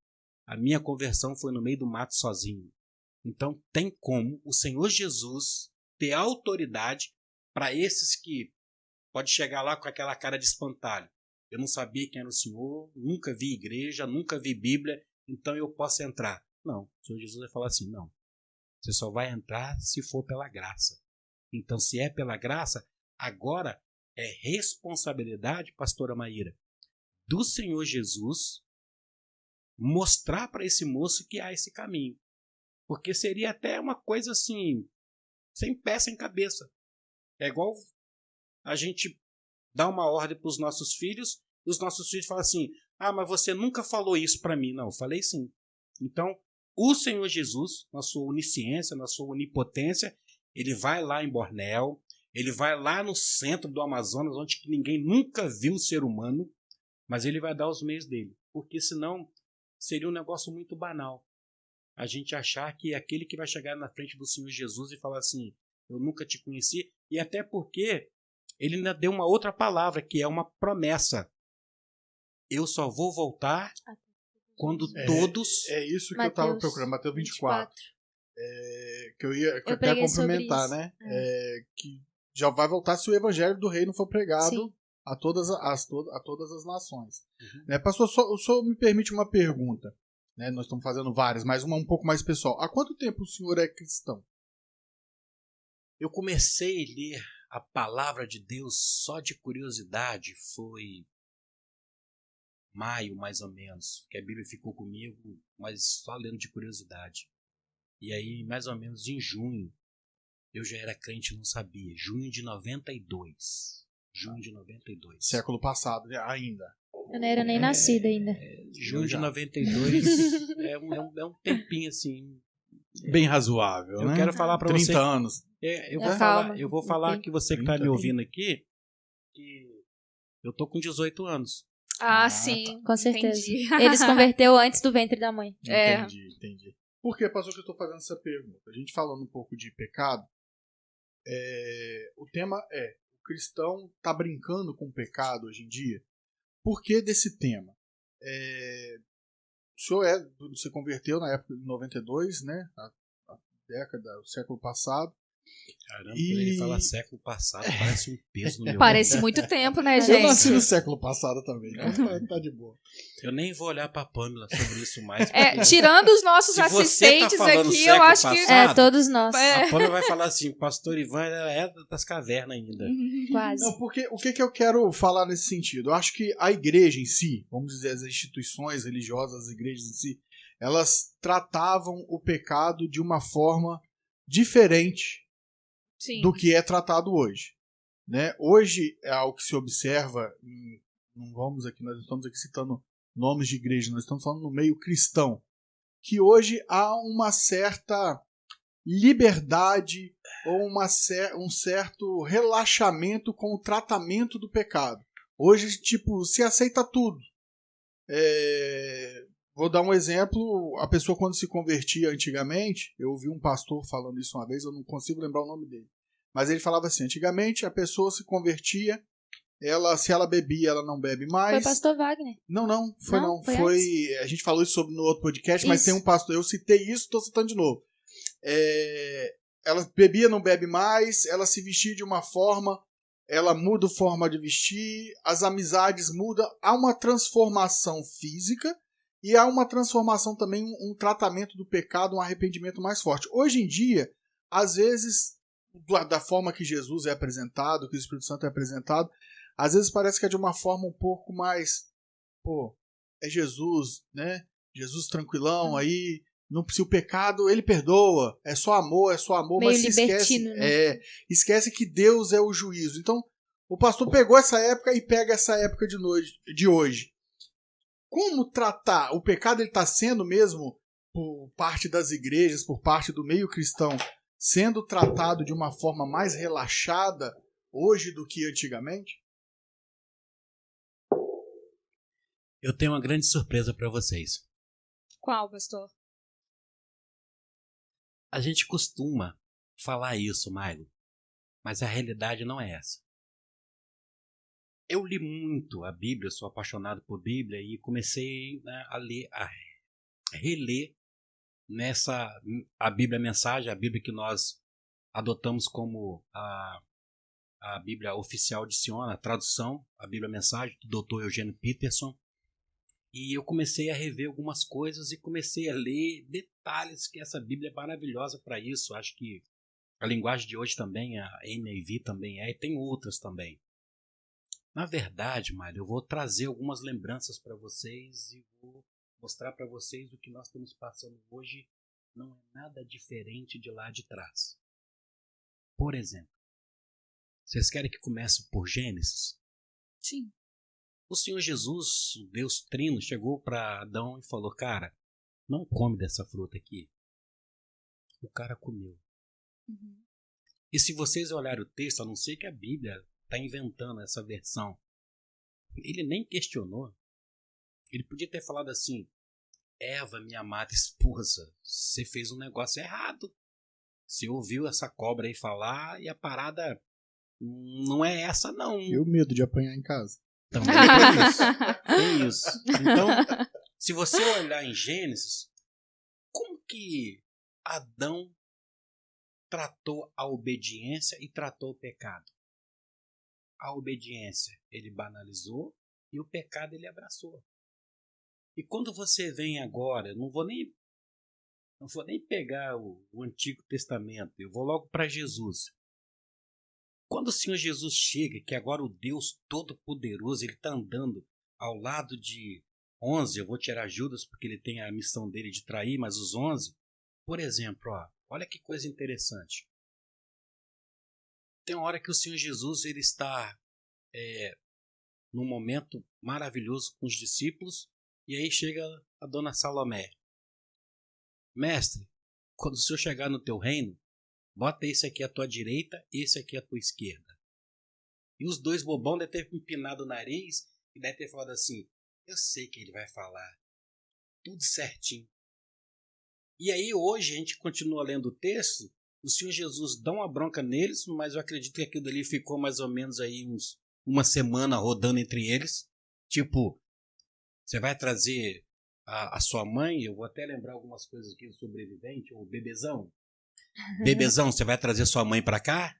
D: a minha conversão foi no meio do mato sozinho. Então tem como o Senhor Jesus ter autoridade para esses que pode chegar lá com aquela cara de espantalho. Eu não sabia quem era o Senhor, nunca vi igreja, nunca vi Bíblia, então eu posso entrar. Não, o Senhor Jesus vai falar assim, não. Você só vai entrar se for pela graça. Então se é pela graça, agora é responsabilidade, pastora Maíra, do Senhor Jesus mostrar para esse moço que há esse caminho. Porque seria até uma coisa assim, sem pé, sem cabeça. É igual a gente dá uma ordem para os nossos filhos, e os nossos filhos falam assim, mas você nunca falou isso para mim. Não, eu falei sim. Então, o Senhor Jesus, na sua onisciência, na sua onipotência, ele vai lá em Bornéu, ele vai lá no centro do Amazonas, onde ninguém nunca viu um ser humano, mas ele vai dar os meios dele. Porque senão seria um negócio muito banal. A gente achar que é aquele que vai chegar na frente do Senhor Jesus e falar assim, eu nunca te conheci, e até porque ele ainda deu uma outra palavra, que é uma promessa. Eu só vou voltar quando todos...
A: É isso que eu estava procurando, Mateus 24. Que eu até complementar, né? Que já vai voltar se o evangelho do reino for pregado a todas as nações.
D: Uhum.
A: Né, pastor, o senhor me permite uma pergunta. Né? Nós estamos fazendo várias, mas uma um pouco mais pessoal. Há quanto tempo o senhor é cristão?
D: Eu comecei a ler a palavra de Deus só de curiosidade, foi maio mais ou menos, que a Bíblia ficou comigo, mas só lendo de curiosidade. E aí, mais ou menos em junho, eu já era crente e não sabia. Junho de 92.
A: Século passado, ainda.
C: Eu não era nem nascida ainda.
D: Junho de 92 é um tempinho assim.
A: Bem razoável, né?
D: Eu quero falar pra
A: 30
D: você.
A: 30 anos.
D: Eu vou falar que você que tá me ouvindo aqui, que eu tô com 18 anos.
B: Sim.
C: Com certeza.
B: Entendi.
C: Ele se converteu antes do ventre da mãe.
A: Entendi. Por que, pastor, que eu estou fazendo essa pergunta? A gente falando um pouco de pecado, o tema o cristão está brincando com o pecado hoje em dia. Por que desse tema? O senhor se converteu na época de 92, né? A década, o século passado.
D: Caramba, quando ele fala século passado, parece um peso no meu
B: Parece
D: ombro.
B: muito tempo, né, gente?
A: Eu nasci no século passado também, então tá de boa.
D: Eu nem vou olhar pra Pamela sobre isso mais.
B: Tirando os nossos
D: Se você tá
B: assistentes
D: falando
B: aqui, eu acho que...
D: passado,
C: todos nós.
D: A Pamela vai falar assim, pastor Ivan é das cavernas ainda.
C: Quase.
A: Não, porque o que eu quero falar nesse sentido? Eu acho que a igreja em si, vamos dizer, as instituições religiosas, as igrejas em si, elas tratavam o pecado de uma forma diferente do que é tratado hoje. Né? Hoje, ao que se observa, nós estamos aqui citando nomes de igreja, nós estamos falando no meio cristão, que hoje há uma certa liberdade ou um certo relaxamento com o tratamento do pecado. Hoje, se aceita tudo. Vou dar um exemplo. A pessoa, quando se convertia antigamente, eu ouvi um pastor falando isso uma vez, eu não consigo lembrar o nome dele, mas ele falava assim, antigamente a pessoa se convertia, se ela bebia, ela não bebe mais.
C: Foi pastor Wagner.
A: Não. Foi a gente falou isso no outro podcast, mas tem um pastor, eu citei isso, estou citando de novo. Ela bebia, não bebe mais, ela se vestia de uma forma, ela muda a forma de vestir, as amizades mudam, há uma transformação física e há uma transformação também, um tratamento do pecado, um arrependimento mais forte. Hoje em dia, às vezes, da forma que Jesus é apresentado, que o Espírito Santo é apresentado, às vezes parece que é de uma forma um pouco mais, é Jesus, né? Jesus tranquilão aí, se o pecado, ele perdoa, é só amor,
C: meio
A: mas se esquece,
C: né?
A: Esquece que Deus é o juízo. Então, o pastor pegou essa época e pega essa época de hoje. Como tratar? O pecado está sendo mesmo, por parte das igrejas, por parte do meio cristão, sendo tratado de uma forma mais relaxada hoje do que antigamente?
D: Eu tenho uma grande surpresa para vocês.
B: Qual, pastor?
D: A gente costuma falar isso, Mailo, mas a realidade não é essa. Eu li muito a Bíblia, sou apaixonado por Bíblia e comecei a reler a Bíblia Mensagem, a Bíblia que nós adotamos como a Bíblia oficial de Sion, a tradução, a Bíblia Mensagem, do Dr. Eugênio Peterson. E eu comecei a rever algumas coisas e comecei a ler detalhes que essa Bíblia é maravilhosa para isso. Acho que a linguagem de hoje também, a NIV também e tem outras também. Na verdade, Mário, eu vou trazer algumas lembranças para vocês e vou mostrar para vocês o que nós estamos passando hoje não é nada diferente de lá de trás. Por exemplo, vocês querem que comece por Gênesis?
B: Sim.
D: O Senhor Jesus, o Deus Trino, chegou para Adão e falou, cara, não come dessa fruta aqui. O cara comeu.
B: Uhum.
D: E se vocês olharem o texto, a não ser que a Bíblia está inventando essa versão, ele nem questionou. Ele podia ter falado assim, Eva, minha amada esposa, você fez um negócio errado. Você ouviu essa cobra aí falar e a parada não é essa não.
A: E o medo de apanhar em casa.
D: Também tem isso. Então, se você olhar em Gênesis, como que Adão tratou a obediência e tratou o pecado? A obediência ele banalizou e o pecado ele abraçou. E quando você vem agora, não vou nem pegar o Antigo Testamento, eu vou logo para Jesus. Quando o Senhor Jesus chega, que agora o Deus Todo-Poderoso, ele está andando ao lado de 11, eu vou tirar Judas porque ele tem a missão dele de trair, mas os 11, Por exemplo, ó, olha que coisa interessante. Tem uma hora que o Senhor Jesus ele está num momento maravilhoso com os discípulos, e aí chega a dona Salomé. Mestre, quando o Senhor chegar no teu reino, bota esse aqui à tua direita, esse aqui à tua esquerda. E os dois bobão devem ter empinado o nariz e devem ter falado assim, eu sei que ele vai falar, tudo certinho. E aí hoje a gente continua lendo o texto, o Senhor Jesus dá uma bronca neles, mas eu acredito que aquilo ali ficou mais ou menos aí uma semana rodando entre eles. Tipo, você vai trazer a sua mãe, eu vou até lembrar algumas coisas aqui do sobrevivente, o bebezão. Bebezão, você vai trazer sua mãe para cá?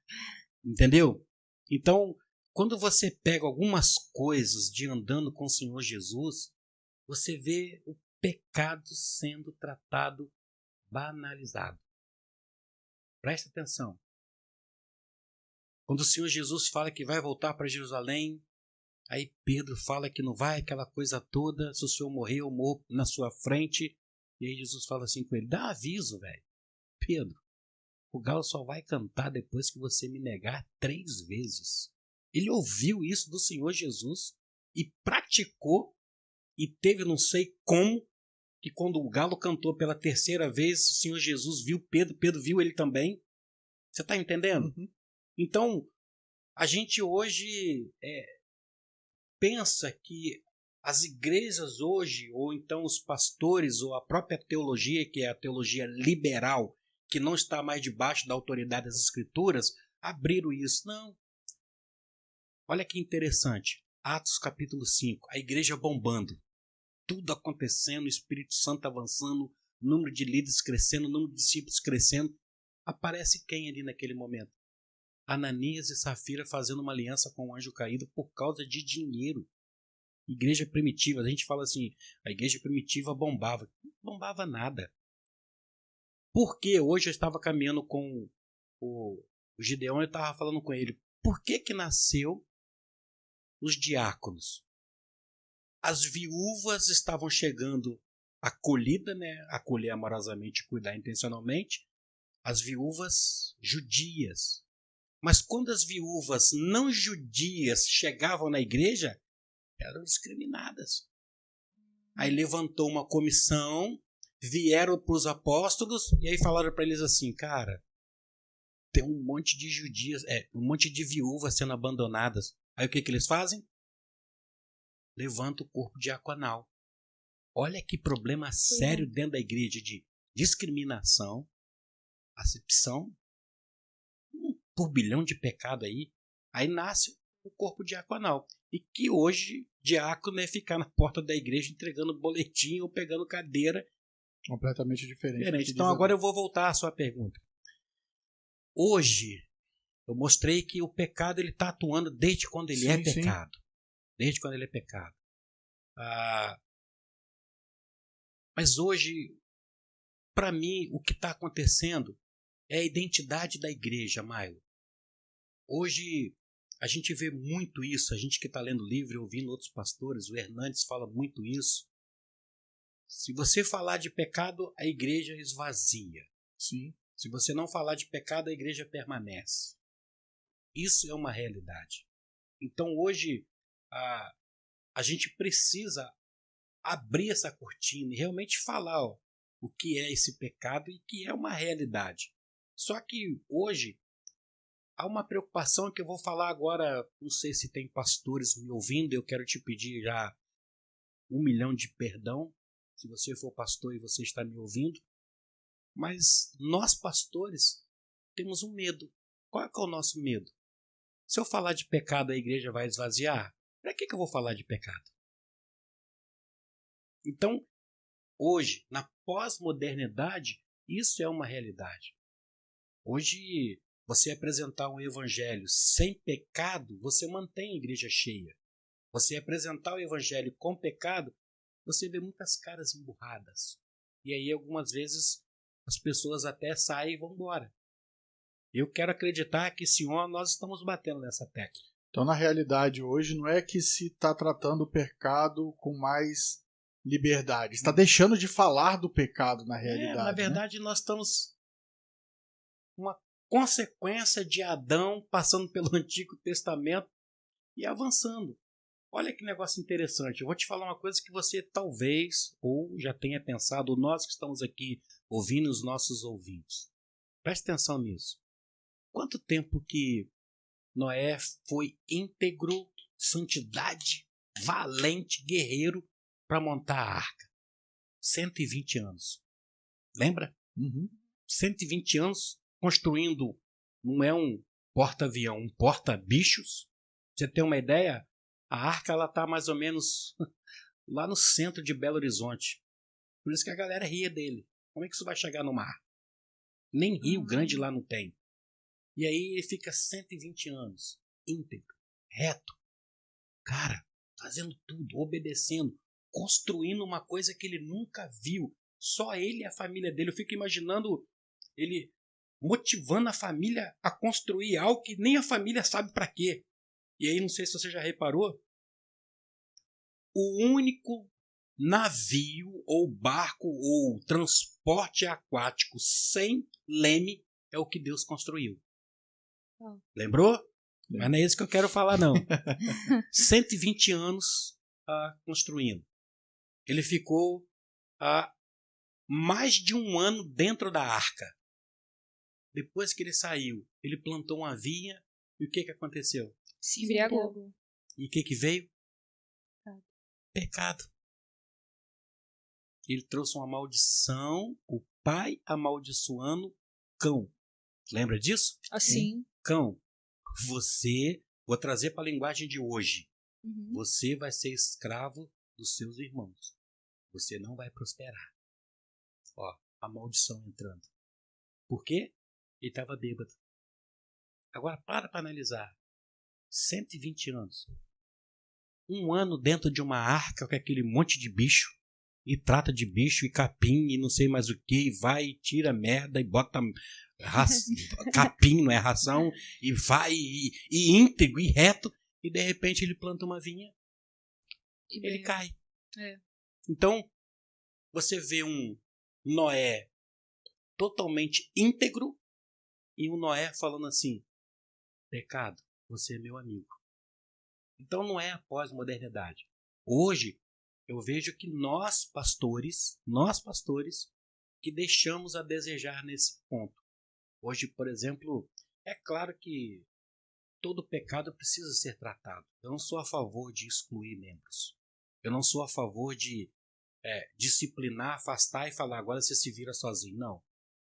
D: Entendeu? Então, quando você pega algumas coisas de andando com o Senhor Jesus, você vê o pecado sendo tratado banalizado. Presta atenção. Quando o Senhor Jesus fala que vai voltar para Jerusalém, aí Pedro fala que não vai, aquela coisa toda, se o Senhor morrer, eu morro na sua frente. E aí Jesus fala assim com ele, dá aviso, velho. Pedro, o galo só vai cantar depois que você me negar 3 vezes. Ele ouviu isso do Senhor Jesus e praticou e teve não sei como, que quando o galo cantou pela 3ª vez, o Senhor Jesus viu Pedro, Pedro viu ele também. Você está entendendo?
A: Uhum.
D: Então, a gente hoje pensa que as igrejas hoje, ou então os pastores, ou a própria teologia, que é a teologia liberal, que não está mais debaixo da autoridade das Escrituras, abriram isso. Não. Olha que interessante. Atos capítulo 5, a igreja bombando. Tudo acontecendo, o Espírito Santo avançando, número de líderes crescendo, número de discípulos crescendo. Aparece quem ali naquele momento? Ananias e Safira fazendo uma aliança com o anjo caído por causa de dinheiro. Igreja primitiva, a gente fala assim, a igreja primitiva bombava. Não bombava nada. Porque hoje eu estava caminhando com o Gideão e eu estava falando com ele, por que nasceu os diáconos? As viúvas estavam chegando acolhida, né? Acolher amorosamente, cuidar intencionalmente, as viúvas judias. Mas quando as viúvas não judias chegavam na igreja, eram discriminadas. Aí levantou uma comissão, vieram para os apóstolos e aí falaram para eles assim, cara, tem um monte de judias, um monte de viúvas sendo abandonadas. Aí o que eles fazem? Levanta o corpo diaconal. Olha que problema sério dentro da igreja de discriminação, acepção, um turbilhão de pecado aí. Aí nasce o corpo diaconal. E que hoje diácono é ficar na porta da igreja entregando boletim ou pegando cadeira.
A: Completamente diferente.
D: Então agora eu vou voltar à sua pergunta. Hoje eu mostrei que o pecado ele está atuando desde quando ele é pecado. Sim. Desde quando ele é pecado. Mas hoje, para mim, o que está acontecendo é a identidade da igreja, Maio. Hoje, a gente vê muito isso, a gente que está lendo livro, ouvindo outros pastores, o Hernandes fala muito isso. Se você falar de pecado, a igreja esvazia.
A: Sim.
D: Se você não falar de pecado, a igreja permanece. Isso é uma realidade. Então, hoje, a gente precisa abrir essa cortina e realmente falar o que é esse pecado e que é uma realidade. Só que hoje há uma preocupação que eu vou falar agora, não sei se tem pastores me ouvindo, eu quero te pedir já 1 milhão de perdão, se você for pastor e você está me ouvindo, mas nós pastores temos um medo. Qual é que é o nosso medo? Se eu falar de pecado, a igreja vai esvaziar? Para que eu vou falar de pecado? Então, hoje, na pós-modernidade, isso é uma realidade. Hoje, você apresentar um evangelho sem pecado, você mantém a igreja cheia. Você apresentar o evangelho com pecado, você vê muitas caras emburradas. E aí, algumas vezes, as pessoas até saem e vão embora. Eu quero acreditar que, Senhor, nós estamos batendo nessa tecla.
A: Então, na realidade, hoje, não é que se está tratando o pecado com mais liberdade. Está deixando de falar do pecado na realidade.
D: Na verdade, nós estamos uma consequência de Adão passando pelo Antigo Testamento e avançando. Olha que negócio interessante. Eu vou te falar uma coisa que você talvez ou já tenha pensado, ou nós que estamos aqui ouvindo os nossos ouvintes. Preste atenção nisso. Quanto tempo que Noé foi íntegro, santidade, valente, guerreiro para montar a arca? 120 anos. Lembra? 120 anos construindo, não é um porta-avião, um porta-bichos. Você tem uma ideia? A arca está mais ou menos lá no centro de Belo Horizonte. Por isso que a galera ria dele. Como é que isso vai chegar no mar? Nem Rio Grande lá não tem. E aí ele fica 120 anos, íntegro, reto. Cara, fazendo tudo, obedecendo, construindo uma coisa que ele nunca viu. Só ele e a família dele. Eu fico imaginando ele motivando a família a construir algo que nem a família sabe para quê. E aí, não sei se você já reparou, o único navio ou barco ou transporte aquático sem leme é o que Deus construiu. Lembrou? Mas não é isso que eu quero falar, não. 120 anos construindo. Ele ficou mais de um ano dentro da arca. Depois que ele saiu, ele plantou uma vinha e o que aconteceu?
B: Se embriagou.
D: E o que veio? Pecado. Ele trouxe uma maldição, o pai amaldiçoando cão. Lembra disso?
B: Assim.
D: Cão, vou trazer para a linguagem de hoje. Você vai ser escravo dos seus irmãos. Você não vai prosperar. Ó, a maldição entrando. Por quê? Ele estava bêbado. Agora para analisar. 120 anos. Um ano dentro de uma arca com aquele monte de bicho. E trata de bicho e capim e não sei mais o que. E vai e tira merda e bota capim, não é ração. E vai e íntegro e reto. E de repente ele planta uma vinha. E ele cai. Então, você vê um Noé totalmente íntegro. E um Noé falando assim: pecado, você é meu amigo. Então não é a pós-modernidade. Hoje, eu vejo que nós pastores, que deixamos a desejar nesse ponto. Hoje, por exemplo, é claro que todo pecado precisa ser tratado. Eu não sou a favor de excluir membros. Eu não sou a favor de disciplinar, afastar e falar, agora você se vira sozinho. Não.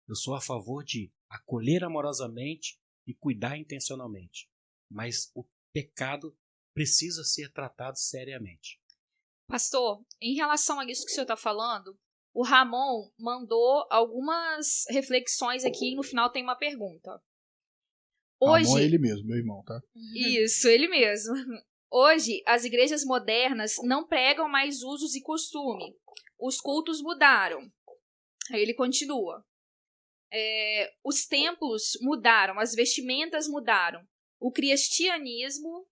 D: Eu sou a favor de acolher amorosamente e cuidar intencionalmente. Mas o pecado precisa ser tratado seriamente.
B: Pastor, em relação a isso que o senhor está falando, o Ramon mandou algumas reflexões aqui e no final tem uma pergunta. Hoje,
A: Ramon é ele mesmo, meu irmão, tá?
B: Isso, ele mesmo. Hoje, as igrejas modernas não pregam mais usos e costume. Os cultos mudaram. Aí ele continua. Os templos mudaram, as vestimentas mudaram. O cristianismo...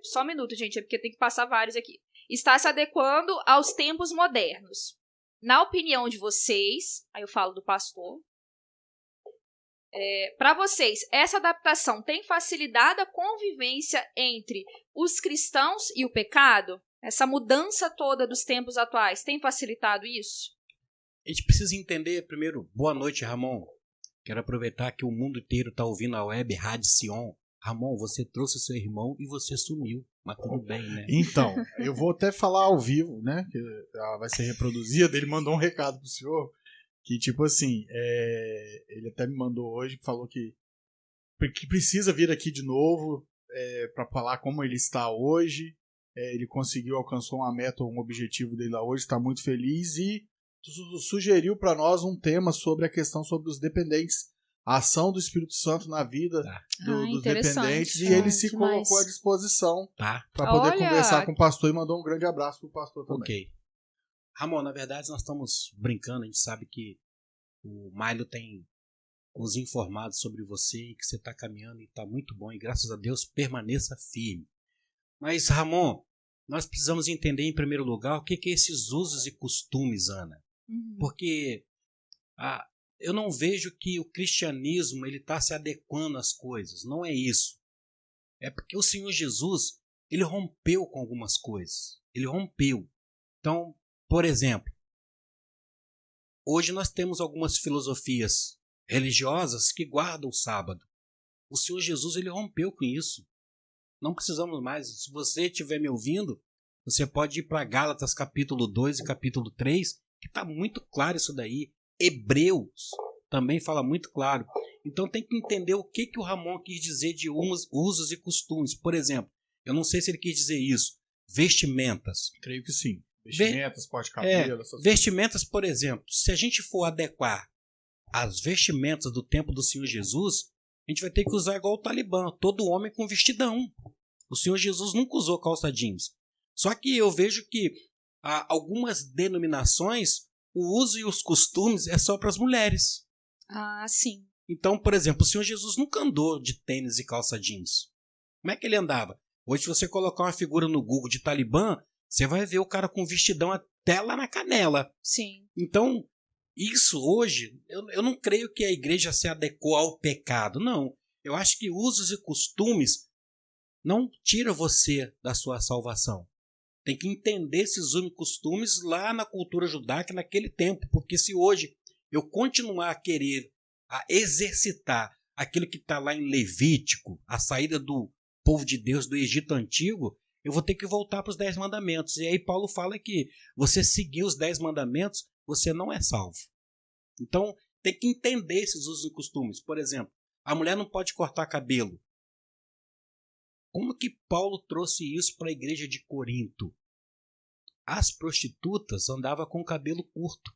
B: só um minuto, gente, é porque tem que passar vários aqui. Está se adequando aos tempos modernos. Na opinião de vocês, aí eu falo do pastor, para vocês, essa adaptação tem facilitado a convivência entre os cristãos e o pecado? Essa mudança toda dos tempos atuais tem facilitado isso?
D: A gente precisa entender, primeiro, boa noite, Ramon. Quero aproveitar que o mundo inteiro está ouvindo a web Rádio Sion. Ramon, você trouxe seu irmão e você sumiu, mas tudo bem, né?
A: Então, eu vou até falar ao vivo, né? Que ela vai ser reproduzida. Ele mandou um recado pro senhor que, tipo assim, ele até me mandou hoje, falou que precisa vir aqui de novo para falar como ele está hoje. Ele conseguiu, alcançou uma meta, um objetivo dele lá hoje, está muito feliz e sugeriu para nós um tema sobre a questão sobre os dependentes. A ação do Espírito Santo na vida dos dependentes. E ele se colocou à disposição para poder conversar com o pastor e mandou um grande abraço pro pastor também.
D: Ok. Ramon, na verdade nós estamos brincando, a gente sabe que o Milo tem nos informado sobre você e que você está caminhando e está muito bom e graças a Deus permaneça firme. Mas Ramon, nós precisamos entender, em primeiro lugar, o que é esses usos e costumes, Ana. Porque eu não vejo que o cristianismo está se adequando às coisas. Não é isso. É porque o Senhor Jesus, ele rompeu com algumas coisas. Ele rompeu. Então, por exemplo, hoje nós temos algumas filosofias religiosas que guardam o sábado. O Senhor Jesus, ele rompeu com isso. Não precisamos mais. Se você estiver me ouvindo, você pode ir para Gálatas capítulo 2 e capítulo 3, que está muito claro isso daí. Hebreus também fala muito claro. Então tem que entender o que o Ramon quis dizer de usos e costumes. Por exemplo, eu não sei se ele quis dizer isso. Vestimentas.
A: Creio que sim. Vestimentas, corte de cabelo.
D: Vestimentas, por exemplo. Se a gente for adequar as vestimentas do tempo do Senhor Jesus, a gente vai ter que usar igual o Talibã. Todo homem com vestidão. O Senhor Jesus nunca usou calça jeans. Só que eu vejo que algumas denominações, o uso e os costumes é só para as mulheres.
B: Ah, sim.
D: Então, por exemplo, o Senhor Jesus nunca andou de tênis e calça jeans. Como é que ele andava? Hoje, se você colocar uma figura no Google de Talibã, você vai ver o cara com vestidão até lá na canela.
B: Sim.
D: Então, isso hoje, eu não creio que a igreja se adequou ao pecado. Não. Eu acho que usos e costumes não tiram você da sua salvação. Tem que entender esses usos e costumes lá na cultura judaica naquele tempo. Porque se hoje eu continuar a querer exercitar aquilo que está lá em Levítico, a saída do povo de Deus do Egito Antigo, eu vou ter que voltar para os 10 mandamentos. E aí Paulo fala que você seguir os 10 mandamentos, você não é salvo. Então, tem que entender esses usos e costumes. Por exemplo, a mulher não pode cortar cabelo. Como que Paulo trouxe isso para a igreja de Corinto? As prostitutas andavam com o cabelo curto.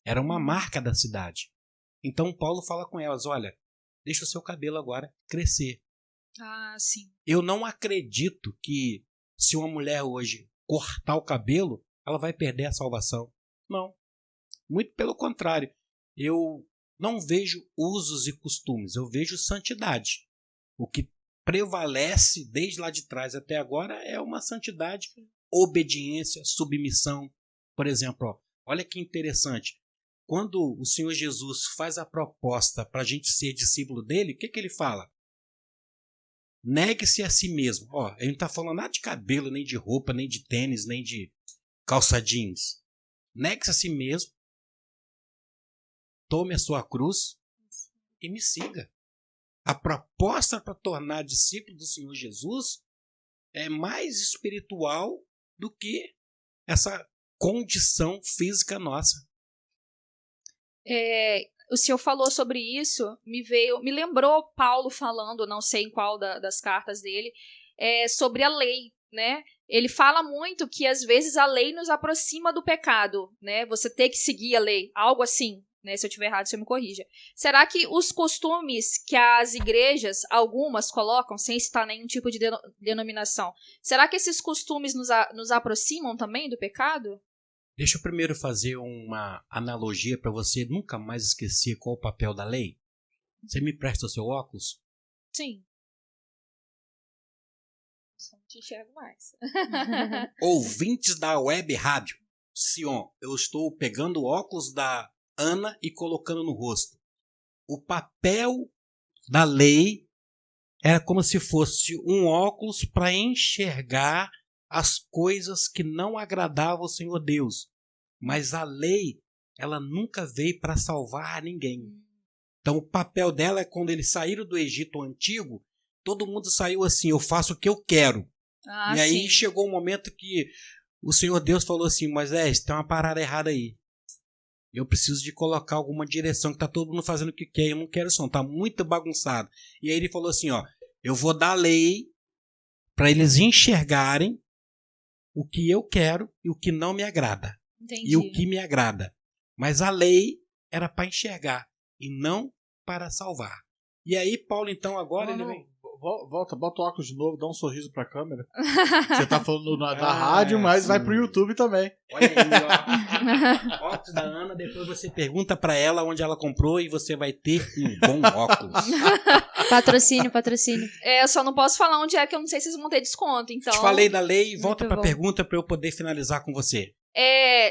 D: Era uma marca da cidade. Então Paulo fala com elas, olha, deixa o seu cabelo agora crescer.
B: Ah, sim.
D: Eu não acredito que se uma mulher hoje cortar o cabelo, ela vai perder a salvação. Não. Muito pelo contrário. Eu não vejo usos e costumes, eu vejo santidade. O que prevalece desde lá de trás até agora é uma santidade, obediência, submissão. Por exemplo, olha que interessante. Quando o Senhor Jesus faz a proposta para a gente ser discípulo dele, o que ele fala? Negue-se a si mesmo. Ele não está falando nada de cabelo, nem de roupa, nem de tênis, nem de calça jeans. Negue-se a si mesmo. Tome a sua cruz e me siga. A proposta para tornar discípulo do Senhor Jesus é mais espiritual do que essa condição física nossa.
B: O senhor falou sobre isso, me lembrou Paulo falando, não sei em qual das cartas dele, sobre a lei, né? Ele fala muito que às vezes a lei nos aproxima do pecado, né? Você tem que seguir a lei, algo assim, né? Se eu estiver errado, você me corrija. Será que os costumes que as igrejas, algumas colocam, sem citar nenhum tipo de denominação, será que esses costumes nos aproximam também do pecado?
D: Deixa eu primeiro fazer uma analogia para você nunca mais esquecer qual o papel da lei. Você me presta o seu óculos?
B: Sim. Só não te enxergo mais.
D: Ouvintes da web rádio Sion, eu estou pegando o óculos da Ana e colocando no rosto. O papel da lei era como se fosse um óculos para enxergar as coisas que não agradavam ao Senhor Deus. Mas a lei, ela nunca veio para salvar ninguém. Então o papel dela é quando eles saíram do Egito Antigo, todo mundo saiu assim, eu faço o que eu quero. E aí chegou um momento que o Senhor Deus falou assim, Moisés, tem uma parada errada aí. Eu preciso de colocar alguma direção, que está todo mundo fazendo o que quer, eu não quero isso não, está muito bagunçado. E aí ele falou assim, eu vou dar lei para eles enxergarem o que eu quero e o que não me agrada.
B: Entendi.
D: E o que me agrada. Mas a lei era para enxergar e não para salvar. E aí Paulo então agora ele vem...
A: Volta, bota o óculos de novo, dá um sorriso pra câmera. Você tá falando na rádio, mas vai pro YouTube também.
D: Olha aí, ó. Óculos da Ana, depois você pergunta pra ela onde ela comprou e você vai ter um bom óculos.
C: Patrocínio.
B: Eu só não posso falar onde é, que eu não sei se vocês vão ter desconto, então...
D: Te falei da lei, volta
C: Muito
D: pra
C: bom.
D: pergunta pra eu poder finalizar com você.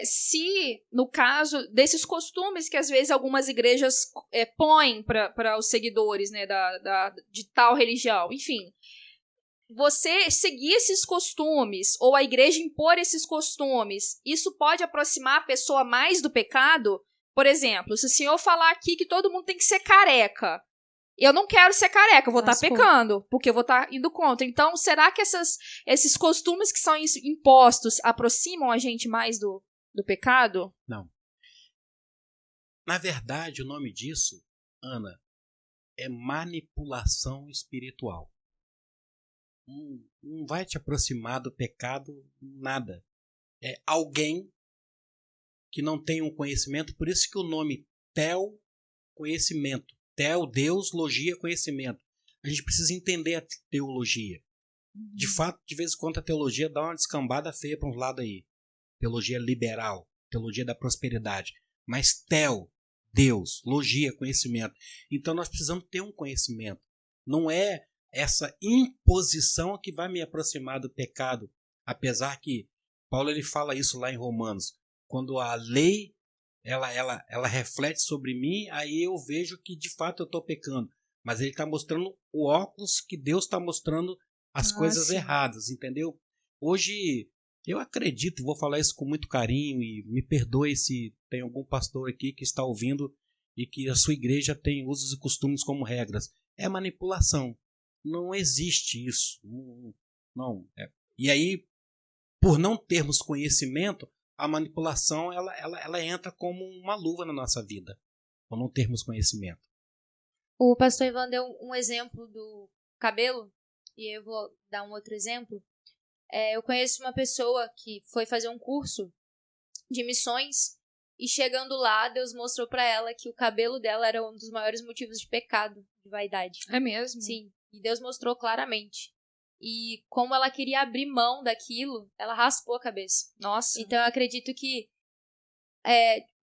B: Se, no caso desses costumes que às vezes algumas igrejas põem para os seguidores, né, de tal religião, enfim, você seguir esses costumes ou a igreja impor esses costumes, isso pode aproximar a pessoa mais do pecado? Por exemplo, se o senhor falar aqui que todo mundo tem que ser careca, eu não quero ser careca, eu vou estar pecando, porque eu vou estar indo contra. Então, será que esses costumes que são impostos aproximam a gente mais do pecado?
D: Não. Na verdade, o nome disso, Ana, é manipulação espiritual. Não vai te aproximar do pecado nada. É alguém que não tem um conhecimento, por isso que o nome Theo, conhecimento. Theo, Deus, logia, conhecimento. A gente precisa entender a teologia. De fato, de vez em quando a teologia dá uma descambada feia para uns lados aí. Teologia liberal, teologia da prosperidade. Mas Theo, Deus, logia, conhecimento. Então nós precisamos ter um conhecimento. Não é essa imposição que vai me aproximar do pecado. Apesar que Paulo ele fala isso lá em Romanos. Quando a lei ela reflete sobre mim, aí eu vejo que de fato eu estou pecando. Mas ele está mostrando o óculos que Deus está mostrando as coisas erradas, entendeu? Hoje, eu acredito, vou falar isso com muito carinho e me perdoe se tem algum pastor aqui que está ouvindo e que a sua igreja tem usos e costumes como regras. É manipulação. Não existe isso. Não. E aí, por não termos conhecimento, a manipulação ela entra como uma luva na nossa vida, por não termos conhecimento.
C: O pastor Ivan deu um exemplo do cabelo, e eu vou dar um outro exemplo. Eu conheço uma pessoa que foi fazer um curso de missões, e chegando lá, Deus mostrou para ela que o cabelo dela era um dos maiores motivos de pecado, de vaidade.
B: É mesmo?
C: Sim, e Deus mostrou claramente. E como ela queria abrir mão daquilo, ela raspou a cabeça.
B: Nossa.
C: Então eu acredito que,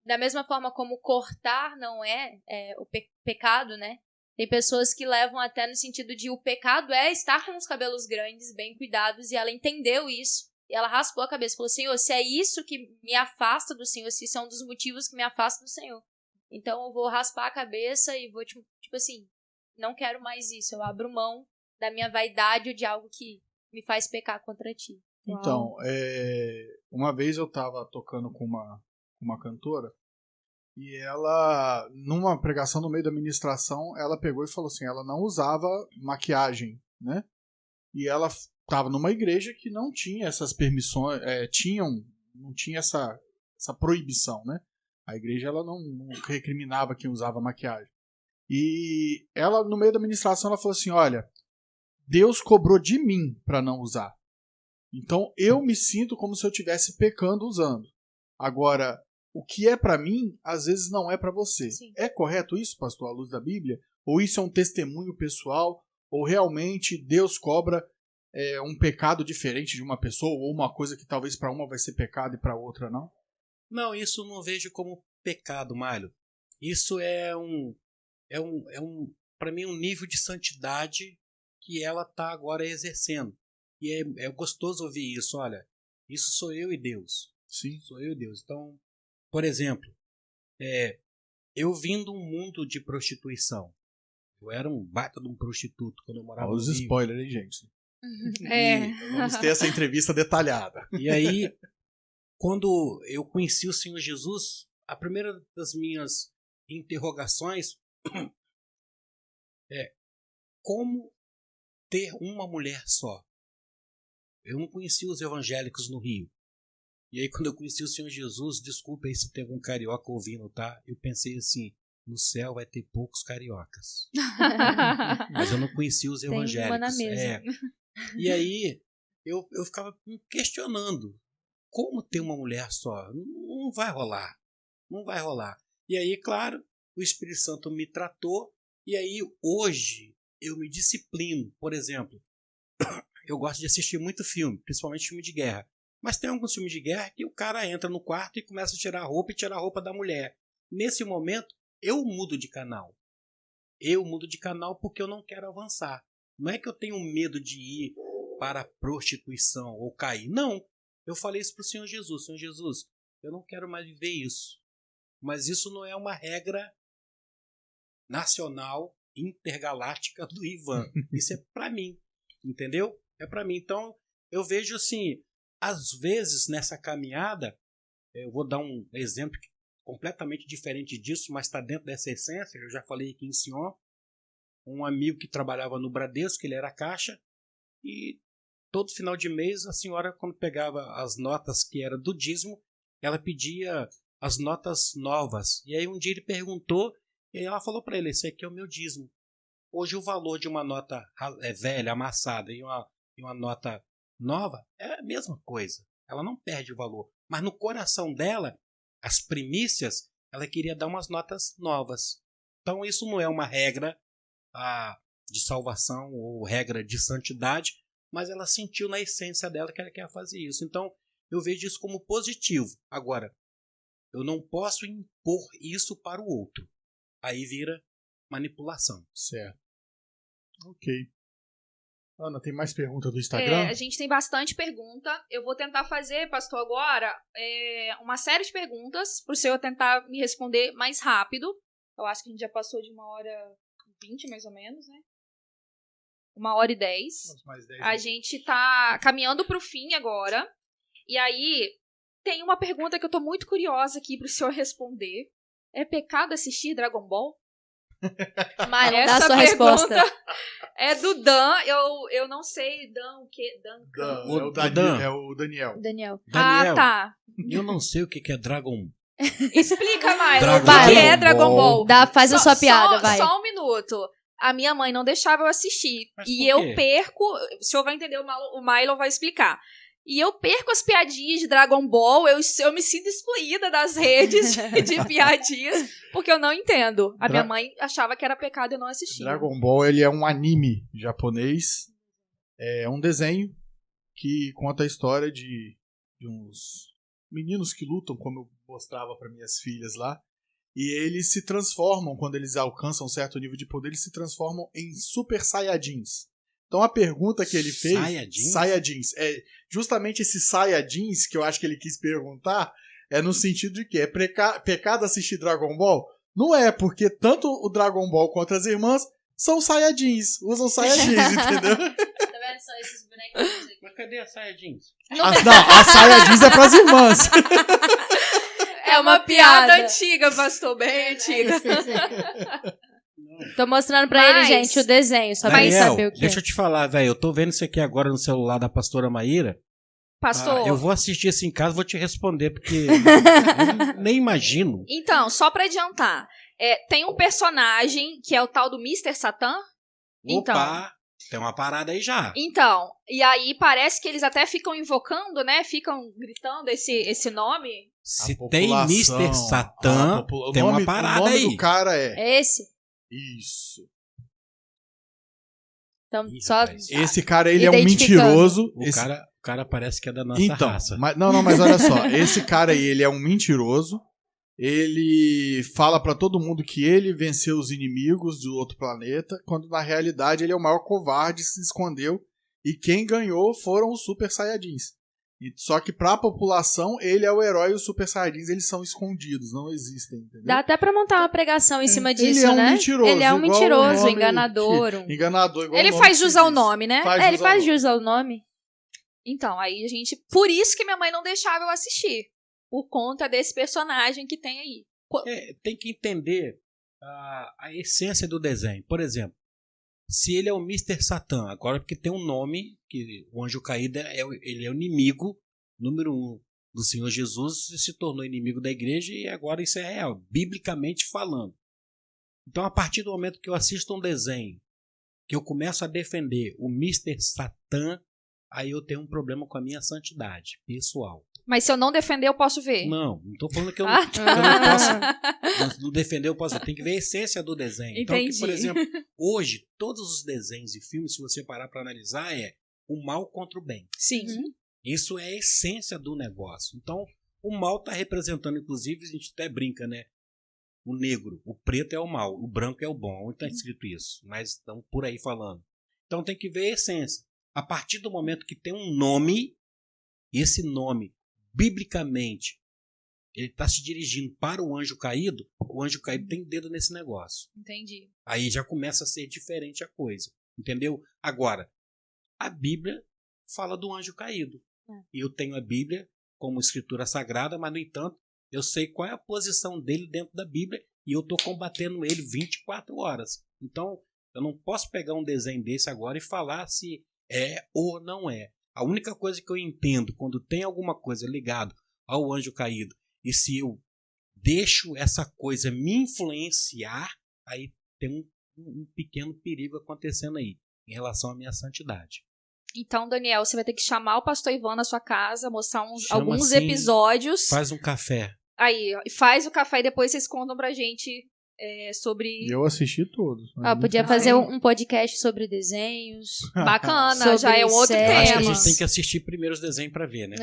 C: da mesma forma como cortar não é o pecado, né? Tem pessoas que levam até no sentido de o pecado é estar com os cabelos grandes, bem cuidados, e ela entendeu isso. E ela raspou a cabeça e falou, Senhor, se é isso que me afasta do Senhor, se isso é um dos motivos que me afasta do Senhor, então eu vou raspar a cabeça e vou, tipo assim, não quero mais isso, eu abro mão da minha vaidade ou de algo que me faz pecar contra ti.
A: Então, uma vez eu tava tocando com uma cantora e ela, numa pregação no meio da ministração, ela pegou e falou assim, ela não usava maquiagem, né? E ela tava numa igreja que não tinha essas permissões, não tinha essa proibição, né? A igreja ela não recriminava quem usava maquiagem. E ela, no meio da ministração, ela falou assim, olha, Deus cobrou de mim para não usar. Então eu me sinto como se eu estivesse pecando usando. Agora, o que é para mim, às vezes não é para você.
C: Sim.
A: É correto isso, pastor, à luz da Bíblia? Ou isso é um testemunho pessoal? Ou realmente Deus cobra um pecado diferente de uma pessoa? Ou uma coisa que talvez para uma vai ser pecado e para outra não?
D: Não, isso eu não vejo como pecado, Mário. Isso para mim, um nível de santidade que ela está agora exercendo. E é gostoso ouvir isso. Olha, isso sou eu e Deus.
A: Sim.
D: Sou eu e Deus. Então, por exemplo, eu vim de um mundo de prostituição. Eu era um baita de um prostituto quando eu morava no Rio.
A: Os spoilers, hein, gente? Vamos ter essa entrevista detalhada.
D: E aí, quando eu conheci o Senhor Jesus, a primeira das minhas interrogações é como ter uma mulher só. Eu não conhecia os evangélicos no Rio. E aí quando eu conheci o Senhor Jesus, desculpa aí se tem algum carioca ouvindo, tá? Eu pensei assim, no céu vai ter poucos cariocas. Mas eu não conhecia os evangélicos.
C: Tem uma na mesa.
D: E aí eu ficava me questionando, como ter uma mulher só? Não vai rolar. Não vai rolar. E aí, claro, o Espírito Santo me tratou. E aí, hoje, eu me disciplino. Por exemplo, eu gosto de assistir muito filme, principalmente filme de guerra. Mas tem alguns filmes de guerra que o cara entra no quarto e começa a tirar a roupa e tirar a roupa da mulher. Nesse momento, eu mudo de canal. Eu mudo de canal porque eu não quero avançar. Não é que eu tenho medo de ir para a prostituição ou cair. Não. Eu falei isso para o Senhor Jesus. Senhor Jesus, eu não quero mais viver isso. Mas isso não é uma regra nacional, intergaláctica do Ivan. Isso é para mim. Entendeu? É para mim. Então, eu vejo assim, às vezes nessa caminhada, eu vou dar um exemplo completamente diferente disso, mas está dentro dessa essência. Eu já falei aqui em Sion, um amigo que trabalhava no Bradesco, ele era caixa, e todo final de mês a senhora, quando pegava as notas que era do dízimo, ela pedia as notas novas. E aí um dia ele perguntou, e ela falou para ele, esse aqui é o meu dízimo. Hoje o valor de uma nota velha, amassada, e uma nota nova é a mesma coisa. Ela não perde o valor. Mas no coração dela, as primícias, ela queria dar umas notas novas. Então isso não é uma regra de salvação ou regra de santidade, mas ela sentiu na essência dela que ela quer fazer isso. Então eu vejo isso como positivo. Agora, eu não posso impor isso para o outro. Aí vira manipulação.
A: Certo. Ok. Ana, tem mais pergunta do Instagram?
B: A gente tem bastante pergunta. Eu vou tentar fazer, pastor, agora uma série de perguntas para o senhor tentar me responder mais rápido. Eu acho que a gente já passou de 1h20, mais ou menos, né? 1h10.
A: Mais 10
B: a gente tá caminhando para o fim agora. E aí, tem uma pergunta que eu tô muito curiosa aqui para o senhor responder. É pecado assistir Dragon Ball?
C: Mas dá a sua resposta.
B: É do Dan, eu não sei, Dan o quê?
A: É o Daniel.
C: Daniel.
B: Ah, tá.
D: Eu não sei o que é Dragon.
B: Explica mais,
D: Dragon
B: o que é
D: Ball.
B: Dragon Ball?
C: Faz a sua piada, vai.
B: Só um minuto. A minha mãe não deixava eu assistir.
D: Mas
B: E
D: por
B: eu
D: quê?
B: perco, o senhor vai entender, o Milo vai explicar. E eu perco as piadinhas de Dragon Ball, eu me sinto excluída das redes de piadinhas, porque eu não entendo. A minha mãe achava que era pecado e eu não assistia.
A: Dragon Ball, ele é um anime japonês. É um desenho que conta a história de uns meninos que lutam, como eu mostrava para minhas filhas lá. E eles se transformam, quando eles alcançam um certo nível de poder, eles se transformam em Super Saiyajins. Então a pergunta que ele fez... Saiyajins. É justamente esse Saiyajins que eu acho que ele quis perguntar, é no sentido de que é pecado assistir Dragon Ball? Não é, porque tanto o Dragon Ball quanto as irmãs são Saiyajins, usam Saiyajins, entendeu?
C: Tá vendo só esses bonequinhos aqui?
D: Mas cadê a Saiyajins?
A: Não, a Saiyajins é pras irmãs.
B: É uma piada antiga, pastor, bem antiga.
C: Tô mostrando pra ele, gente, o desenho, só pra ele
D: Daniel,
C: saber o que
D: deixa eu te falar, velho. Eu tô vendo isso aqui agora no celular da pastora Maíra.
B: Pastor.
D: Eu vou assistir isso em casa e vou te responder, porque eu nem imagino.
B: Então, só pra adiantar. Tem um personagem que é o tal do Mr. Satan.
D: Opa, tem uma parada aí já.
B: Então, e aí parece que eles até ficam invocando, né? Ficam gritando esse nome.
D: Se tem Mr. Satan, tem uma parada aí.
A: O nome do cara
C: É esse?
A: Isso.
C: Então,
D: Ih,
C: só...
D: rapaz.
A: Esse cara, ele é um
C: Identificando.
A: mentiroso.
D: O cara parece que é da nossa
A: Então,
D: raça.
A: mas olha só. Esse cara aí, ele é um mentiroso. Ele fala pra todo mundo que ele venceu os inimigos do outro planeta, quando na realidade ele é o maior covarde, se escondeu. E quem ganhou foram os Super Saiyajins. Só que pra população, ele é o herói e os Super Saiyajins, eles são escondidos, não existem, entendeu?
C: Dá até pra montar uma pregação em cima disso,
A: Ele é um
C: né?
A: mentiroso.
C: Ele é um
A: igual
C: mentiroso,
A: o nome
C: enganador.
A: Enganador, igual
B: Ele
A: o nome
B: faz
A: que
B: jus ao
A: diz.
B: nome, né?
C: Ele faz jus ao nome.
B: Então, aí a gente... Por isso que minha mãe não deixava eu assistir. Por conta desse personagem que tem aí.
D: Tem que entender a essência do desenho. Por exemplo, se ele é o Mr. Satan, agora porque tem um nome, que o anjo caído, ele é o inimigo número 1 do Senhor Jesus, se tornou inimigo da igreja e agora isso é real, biblicamente falando. Então, a partir do momento que eu assisto um desenho, que eu começo a defender o Mr. Satan, aí eu tenho um problema com a minha santidade pessoal.
B: Mas se eu não defender, eu posso ver?
D: Não tô falando que eu não posso. Não defender, eu posso ver. Tem que ver a essência do desenho. Então, que, por exemplo, hoje, todos os desenhos e filmes, se você parar para analisar, é o mal contra o bem.
B: Sim.
D: Isso é a essência do negócio. Então, o mal está representando, inclusive, a gente até brinca, né? O negro, o preto é o mal, o branco é o bom. Onde está escrito isso? Mas estão por aí falando. Então, tem que ver a essência. A partir do momento que tem um nome, esse nome, biblicamente, ele está se dirigindo para o anjo caído tem dedo nesse negócio.
B: Entendi.
D: Aí já começa a ser diferente a coisa. Entendeu? Agora, a Bíblia fala do anjo caído. E eu tenho a Bíblia como escritura sagrada, mas, no entanto, eu sei qual é a posição dele dentro da Bíblia e eu estou combatendo ele 24 horas. Então, eu não posso pegar um desenho desse agora e falar se é ou não é. A única coisa que eu entendo quando tem alguma coisa ligada ao anjo caído e se eu deixo essa coisa me influenciar, aí tem um pequeno perigo acontecendo aí em relação à minha santidade.
B: Então, Daniel, você vai ter que chamar o pastor Ivan na sua casa, mostrar alguns
D: assim,
B: episódios.
D: Faz um café.
B: Aí, faz o café e depois vocês contam pra gente sobre...
A: Eu assisti todos.
C: Podia fazer um podcast sobre desenhos.
B: Bacana,
C: sobre
B: já é um outro
C: séries.
B: tema.
D: Acho que a gente tem que assistir primeiro os desenhos para ver, né?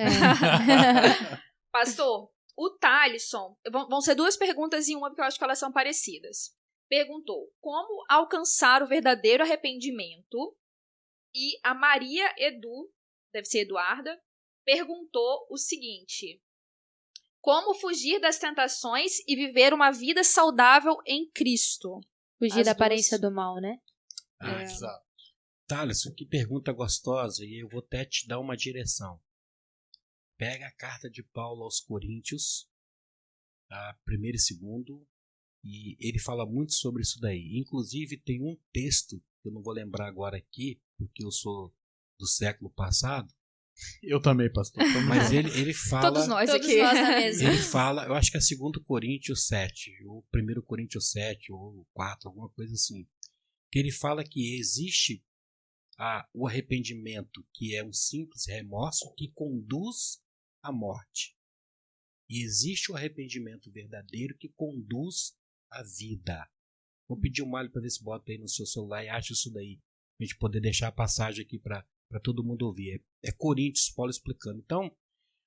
B: Pastor, o Thalisson... Vão ser duas perguntas em uma, porque eu acho que elas são parecidas. Perguntou, como alcançar o verdadeiro arrependimento? E a Maria Edu, deve ser Eduarda, perguntou o seguinte... Como fugir das tentações e viver uma vida saudável em Cristo?
C: Fugir da aparência do mal, né?
A: Exato.
D: Thales, que pergunta gostosa, e eu vou até te dar uma direção. Pega a carta de Paulo aos Coríntios, a 1º e 2º, e ele fala muito sobre isso daí. Inclusive tem um texto, que eu não vou lembrar agora aqui, porque eu sou do século passado.
A: Eu também, pastor.
D: Mas ele fala...
B: Todos nós
C: Todos
B: aqui.
C: nós na mesa.
D: Ele fala, eu acho que é 2 Coríntios 7, ou 1 Coríntios 7, ou 4, alguma coisa assim. Que ele fala que existe o arrependimento, que é um simples remorso que conduz à morte. E existe o arrependimento verdadeiro que conduz à vida. Vou pedir o Mário para ver se bota aí no seu celular e acha isso daí. Pra gente poder deixar a passagem aqui para todo mundo ouvir. É Coríntios, Paulo explicando. Então,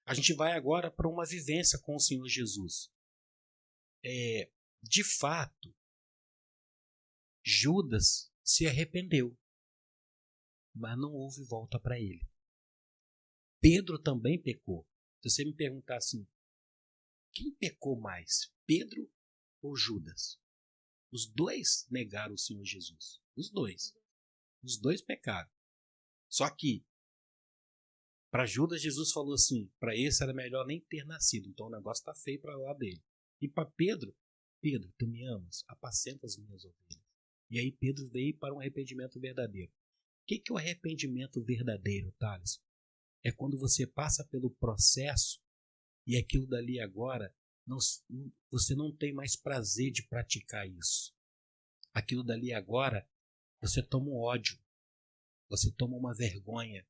D: a gente vai agora para uma vivência com o Senhor Jesus. De fato, Judas se arrependeu, mas não houve volta para ele. Pedro também pecou. Se você me perguntar assim, quem pecou mais, Pedro ou Judas? Os dois negaram o Senhor Jesus. Os dois pecaram. Só que, para Judas, Jesus falou assim, para esse era melhor nem ter nascido, então o negócio está feio para lá dele. E para Pedro, tu me amas, apacenta as minhas ovelhas. E aí Pedro veio para um arrependimento verdadeiro. O que é o arrependimento verdadeiro, Thales? É quando você passa pelo processo e aquilo dali agora, você não tem mais prazer de praticar isso. Aquilo dali agora, você toma um ódio. Você toma uma vergonha,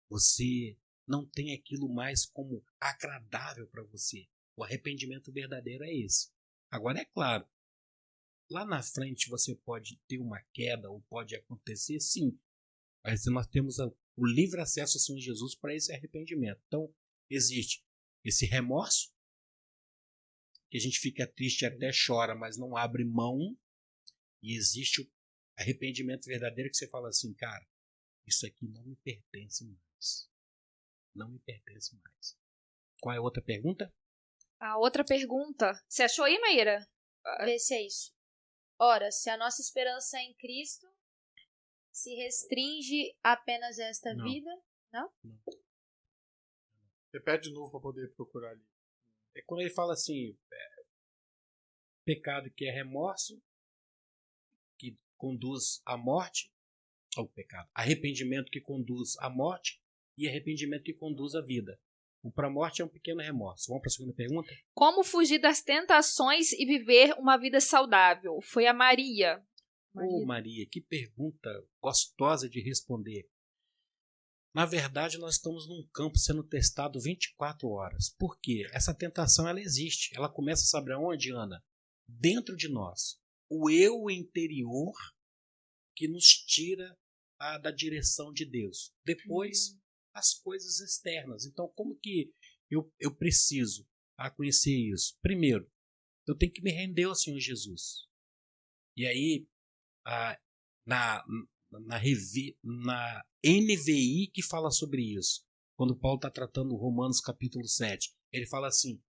D: você não tem aquilo mais como agradável para você. O arrependimento verdadeiro é esse. Agora, é claro, lá na frente você pode ter uma queda ou pode acontecer, sim. Mas nós temos o livre acesso ao Senhor Jesus para esse arrependimento. Então, existe esse remorso, que a gente fica triste até chora, mas não abre mão. E existe o arrependimento verdadeiro que você fala assim, cara, isso aqui não me pertence mais. Não me pertence mais. Qual é a outra pergunta?
B: A outra pergunta. Você achou aí, Maíra?
C: Vê se é isso. Ora, se a nossa esperança é em Cristo, se restringe apenas a esta vida? Não?
A: Repete de novo para poder procurar ali.
D: É quando ele fala assim, pecado que é remorso, que conduz à morte, ou pecado, arrependimento que conduz à morte e arrependimento que conduz à vida. O para a morte é um pequeno remorso. Vamos para a segunda pergunta?
B: Como fugir das tentações e viver uma vida saudável? Foi a Maria.
D: Maria, que pergunta gostosa de responder. Na verdade, nós estamos num campo sendo testado 24 horas. Por quê? Essa tentação, ela existe. Ela começa, sabe aonde, Ana? Dentro de nós. O eu interior que nos tira da direção de Deus. Depois, as coisas externas. Então, como que eu preciso conhecer isso? Primeiro, eu tenho que me render ao Senhor Jesus. E aí, na NVI que fala sobre isso, quando Paulo está tratando Romanos capítulo 7, ele fala assim: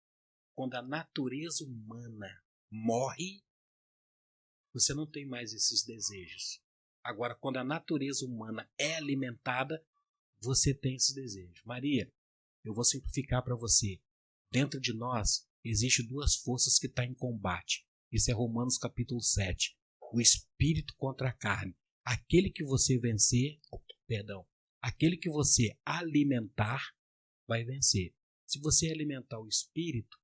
D: quando a natureza humana morre, você não tem mais esses desejos. Agora, quando a natureza humana é alimentada, você tem esses desejos. Maria, eu vou simplificar para você. Dentro de nós, existem duas forças que estão em combate. Isso é Romanos capítulo 7. O espírito contra a carne. Aquele que você aquele que você alimentar, vai vencer. Se você alimentar o espírito,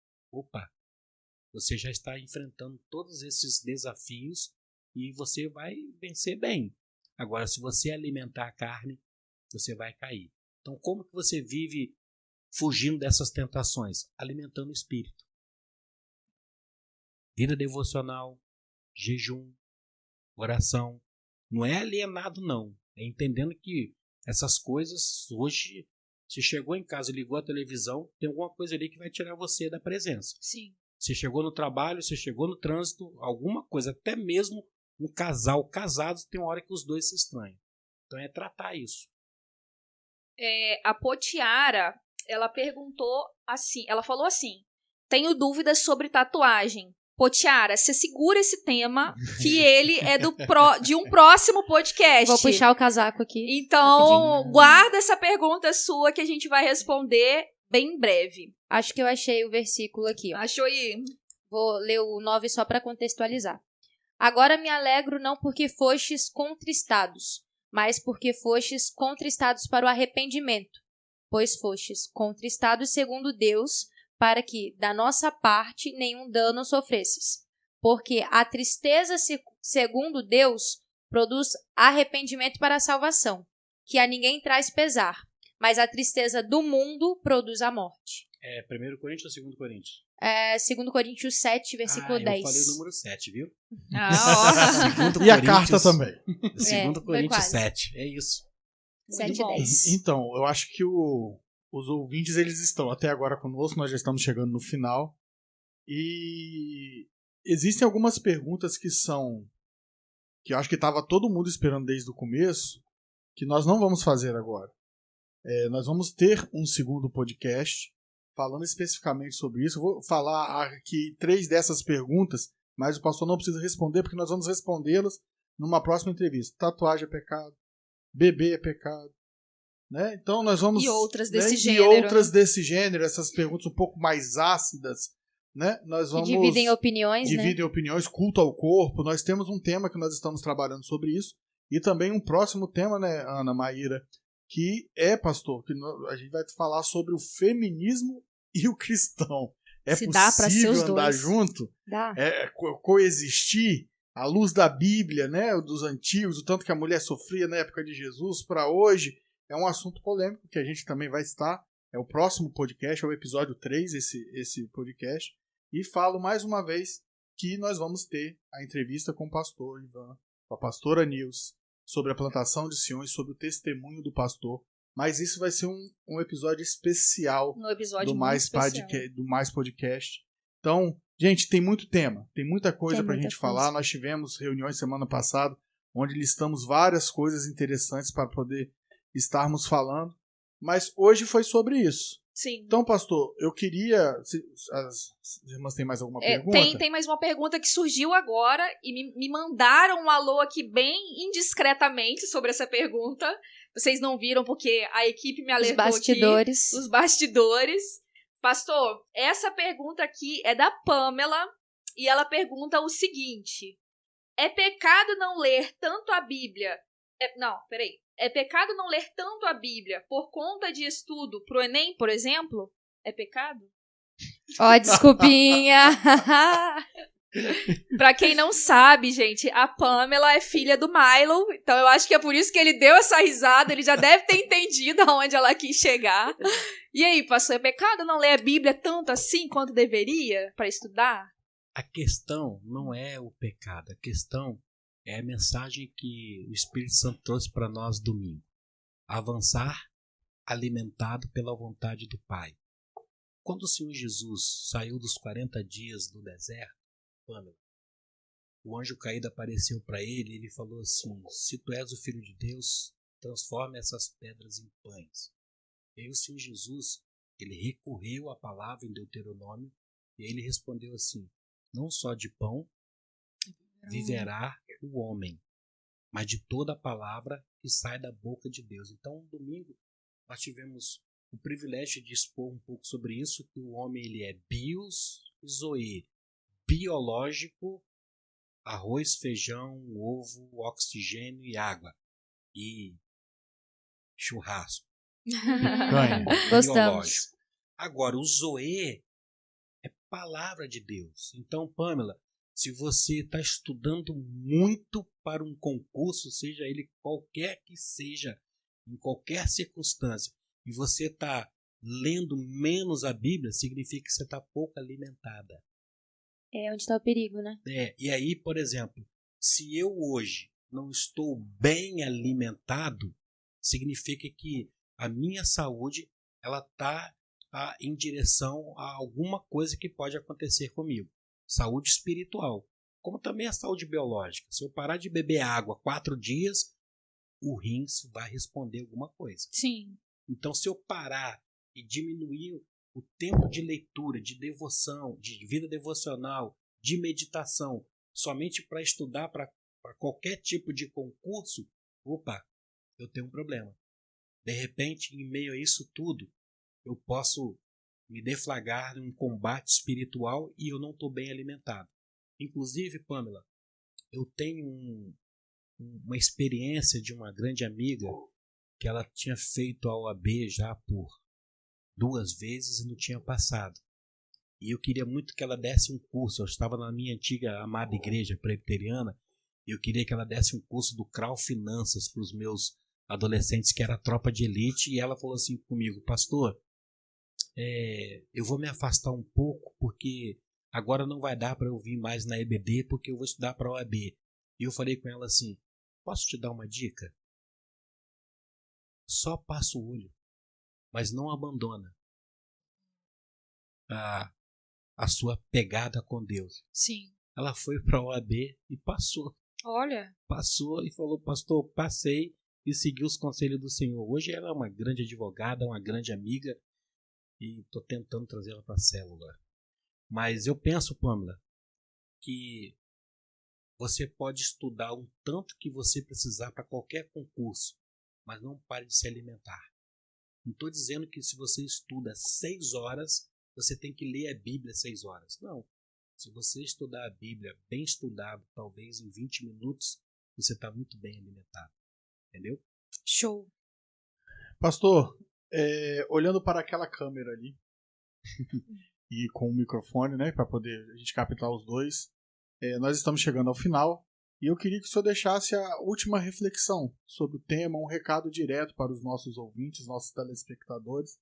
D: você já está enfrentando todos esses desafios e você vai vencer bem. Agora, se você alimentar a carne, você vai cair. Então, como que você vive fugindo dessas tentações? Alimentando o espírito. Vida devocional, jejum, oração. Não é alienado, não. É entendendo que essas coisas, hoje, você chegou em casa e ligou a televisão, tem alguma coisa ali que vai tirar você da presença.
B: Sim.
D: Você chegou no trabalho, você chegou no trânsito, alguma coisa, até mesmo um casal casado, tem uma hora que os dois se estranham. Então é tratar isso.
B: A Potiara, ela perguntou assim, ela falou assim: tenho dúvidas sobre tatuagem. Potiara, você segura esse tema, que ele é de um próximo podcast.
C: Vou puxar o casaco aqui.
B: Então, guarda essa pergunta sua que a gente vai responder bem em breve.
C: Acho que eu achei o versículo aqui. Ó.
B: Achou aí?
C: Vou ler o 9 só para contextualizar. Agora me alegro não porque fostes contristados, mas porque fostes contristados para o arrependimento, pois fostes contristados segundo Deus, para que, da nossa parte, nenhum dano sofresses. Porque a tristeza segundo Deus produz arrependimento para a salvação, que a ninguém traz pesar, mas a tristeza do mundo produz a morte.
D: 1 Coríntios ou 2 Coríntios?
C: 2 Coríntios 7, versículo 10.
D: Eu falei o número 7, viu?
A: E a carta também.
D: 2 Coríntios 7, é isso.
C: 7 e 10.
A: Então, eu acho que os ouvintes, eles estão até agora conosco, nós já estamos chegando no final. E existem algumas perguntas que eu acho que estava todo mundo esperando desde o começo, que nós não vamos fazer agora. Nós vamos ter um segundo podcast falando especificamente sobre isso. Eu vou falar aqui 3 dessas perguntas, mas o pastor não precisa responder, porque nós vamos respondê-las numa próxima entrevista. Tatuagem é pecado, beber é pecado, né? Então nós vamos...
B: E outras
A: né?
B: desse gênero.
A: E outras desse gênero, essas perguntas um pouco mais ácidas, né? Nós vamos...
C: Dividem opiniões,
A: Dividem opiniões, culto ao corpo. Nós temos um tema que nós estamos trabalhando sobre isso. E também um próximo tema, né, Ana Maíra, que pastor, que a gente vai falar sobre o feminismo e o cristão.
B: Se dá pra ser os
A: possível andar
B: dois.
A: junto?
C: Dá.
A: Coexistir à luz da Bíblia, né, dos antigos, o tanto que a mulher sofria na época de Jesus para hoje, é um assunto polêmico que a gente também vai estar. É o próximo podcast, é o episódio 3, esse podcast. E falo mais uma vez que nós vamos ter a entrevista com o pastor Ivan, com a pastora Nils, sobre a plantação de Sião e sobre o testemunho do pastor. Mas isso vai ser um episódio especial do Mais Podcast. Então, gente, tem muito tema, tem muita coisa pra gente falar. Nós tivemos reuniões semana passada, onde listamos várias coisas interessantes para poder estarmos falando. Mas hoje foi sobre isso.
B: Sim.
A: Então, pastor, eu queria... As irmãs têm mais alguma pergunta?
B: Tem mais uma pergunta que surgiu agora e me mandaram um alô aqui bem indiscretamente sobre essa pergunta. Vocês não viram porque a equipe me alertou aqui. Os bastidores. Pastor, essa pergunta aqui é da Pamela e ela pergunta o seguinte: é pecado não ler tanto a Bíblia... É pecado não ler tanto a Bíblia por conta de estudo pro Enem, por exemplo? É pecado?
C: Ó, desculpinha.
B: Pra quem não sabe, gente, a Pamela é filha do Milo, então eu acho que é por isso que ele deu essa risada, ele já deve ter entendido aonde ela quis chegar. E aí, pastor, é pecado não ler a Bíblia tanto assim quanto deveria para estudar?
D: A questão não é o pecado, a questão é a mensagem que o Espírito Santo trouxe para nós domingo. Avançar alimentado pela vontade do Pai. Quando o Senhor Jesus saiu dos 40 dias do deserto, o anjo caído apareceu para ele e ele falou assim: se tu és o Filho de Deus, transforme essas pedras em pães. E aí o Senhor Jesus, ele recorreu à palavra em Deuteronômio e ele respondeu assim: não só de pão viverá o homem, mas de toda a palavra que sai da boca de Deus. Então, no domingo, nós tivemos o privilégio de expor um pouco sobre isso, que o homem ele é bios e zoe, biológico, arroz, feijão, ovo, oxigênio e água, e churrasco.
C: Gostamos.
D: Agora, o zoe é palavra de Deus. Então, Pamela, se você está estudando muito para um concurso, seja ele qualquer que seja, em qualquer circunstância, e você está lendo menos a Bíblia, significa que você está pouco alimentada.
C: É onde está o perigo, né?
D: E aí, por exemplo, se eu hoje não estou bem alimentado, significa que a minha saúde ela está em direção a alguma coisa que pode acontecer comigo. Saúde espiritual, como também a saúde biológica. Se eu parar de beber água 4 dias, o rins vai responder alguma coisa.
B: Sim.
D: Então, se eu parar e diminuir o tempo de leitura, de devoção, de vida devocional, de meditação, somente para estudar para qualquer tipo de concurso, opa, eu tenho um problema. De repente, em meio a isso tudo, eu posso me deflagrar em um combate espiritual e eu não estou bem alimentado. Inclusive, Pamela, eu tenho uma experiência de uma grande amiga que ela tinha feito a OAB já por 2 vezes e não tinha passado. E eu queria muito que ela desse um curso. Eu estava na minha antiga amada igreja presbiteriana e eu queria que ela desse um curso do CRAU Finanças para os meus adolescentes, que era a tropa de elite. E ela falou assim comigo: pastor, eu vou me afastar um pouco porque agora não vai dar para eu vir mais na EBD porque eu vou estudar para a OAB. E eu falei com ela assim: posso te dar uma dica? Só passa o olho, mas não abandona a sua pegada com Deus.
B: Sim.
D: Ela foi para a OAB e passou.
B: Olha.
D: Passou e falou: pastor, passei e segui os conselhos do Senhor. Hoje ela é uma grande advogada, uma grande amiga e estou tentando trazê-la para a célula. Mas eu penso, Pamela, que você pode estudar um tanto que você precisar para qualquer concurso, mas não pare de se alimentar. Não estou dizendo que se você estuda 6 horas, você tem que ler a Bíblia 6 horas. Não. Se você estudar a Bíblia bem estudado, talvez em 20 minutos, você está muito bem alimentado. Entendeu?
B: Show.
A: Pastor, olhando para aquela câmera ali, e com o microfone, né, para poder a gente captar os dois, nós estamos chegando ao final. E eu queria que o senhor deixasse a última reflexão sobre o tema, um recado direto para os nossos ouvintes, nossos telespectadores,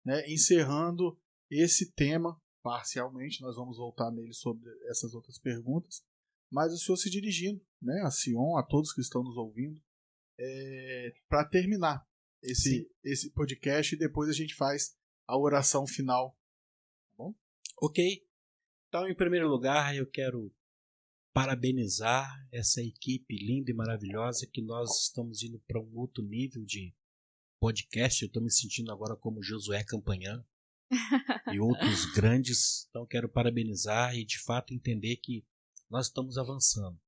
A: né, encerrando esse tema parcialmente. Nós vamos voltar nele sobre essas outras perguntas, mas o senhor se dirigindo, né, a Sion, a todos que estão nos ouvindo, para terminar esse podcast, e depois a gente faz a oração final. Tá bom?
D: Ok. Então, em primeiro lugar, eu quero parabenizar essa equipe linda e maravilhosa, que nós estamos indo para um outro nível de podcast. Eu estou me sentindo agora como Josué Campanhã e outros grandes. Então quero parabenizar e de fato entender que nós estamos avançando.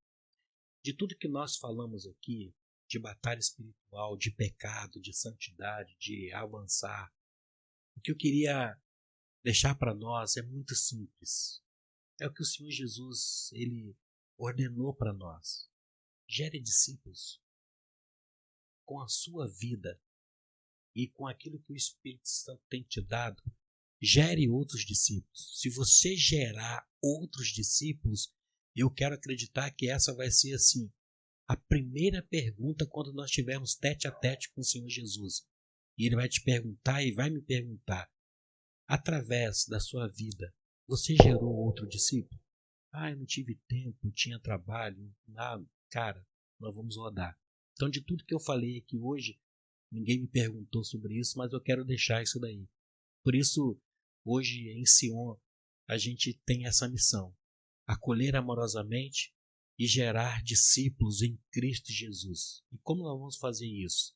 D: De tudo que nós falamos aqui, de batalha espiritual, de pecado, de santidade, de avançar, o que eu queria deixar para nós é muito simples. É o que o Senhor Jesus, ele ordenou para nós. Gere discípulos com a sua vida e com aquilo que o Espírito Santo tem te dado. Gere outros discípulos. Se você gerar outros discípulos, Eu quero acreditar que essa vai ser assim, a primeira pergunta quando nós tivermos tete a tete com o Senhor Jesus. E Ele vai te perguntar e vai me perguntar, através da sua vida, você gerou outro discípulo? Eu não tive tempo, eu tinha trabalho. Cara, nós vamos rodar. Então, de tudo que eu falei aqui hoje, ninguém me perguntou sobre isso, mas eu quero deixar isso daí. Por isso, hoje em Sion, a gente tem essa missão: acolher amorosamente e gerar discípulos em Cristo Jesus. E como nós vamos fazer isso?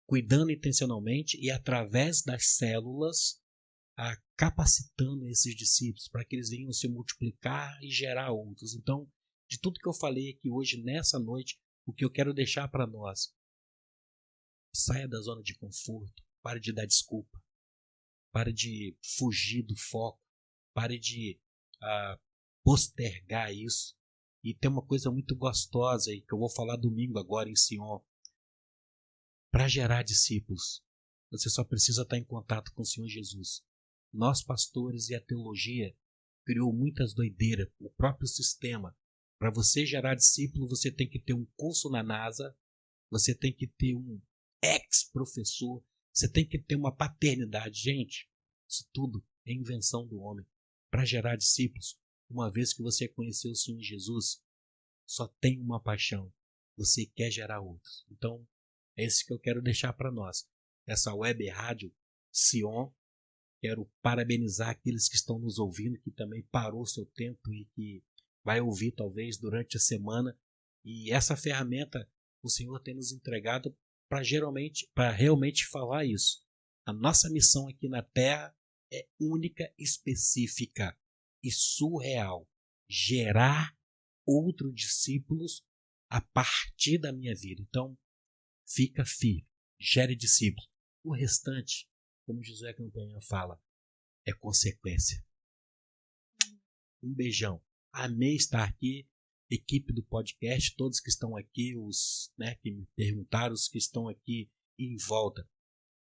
D: Cuidando intencionalmente e através das células, capacitando esses discípulos para que eles venham se multiplicar e gerar outros. Então, de tudo que eu falei aqui hoje, nessa noite, o que eu quero deixar para nós: saia da zona de conforto, pare de dar desculpa, pare de fugir do foco, pare de postergar isso. E tem uma coisa muito gostosa aí que eu vou falar domingo agora em Sion. Para gerar discípulos, você só precisa estar em contato com o Senhor Jesus. Nós, pastores, e a teologia criou muitas doideiras, o próprio sistema. Para você gerar discípulo, você tem que ter um curso na NASA, você tem que ter um ex-professor, você tem que ter uma paternidade. Gente, isso tudo é invenção do homem. Para gerar discípulos, uma vez que você conheceu o Senhor Jesus, só tem uma paixão: você quer gerar outros. Então, é isso que eu quero deixar para nós. Essa web rádio Sion, quero parabenizar aqueles que estão nos ouvindo, que também parou seu tempo e que vai ouvir talvez durante a semana. E essa ferramenta o Senhor tem nos entregado para realmente falar isso. A nossa missão aqui na Terra é única, específica e surreal: gerar outros discípulos a partir da minha vida. Então, fica firme, gere discípulos. O restante, como Josué Campanha fala, é consequência. Um beijão. Amei estar aqui. Equipe do podcast, todos que estão aqui, os que me perguntaram, os que estão aqui em volta.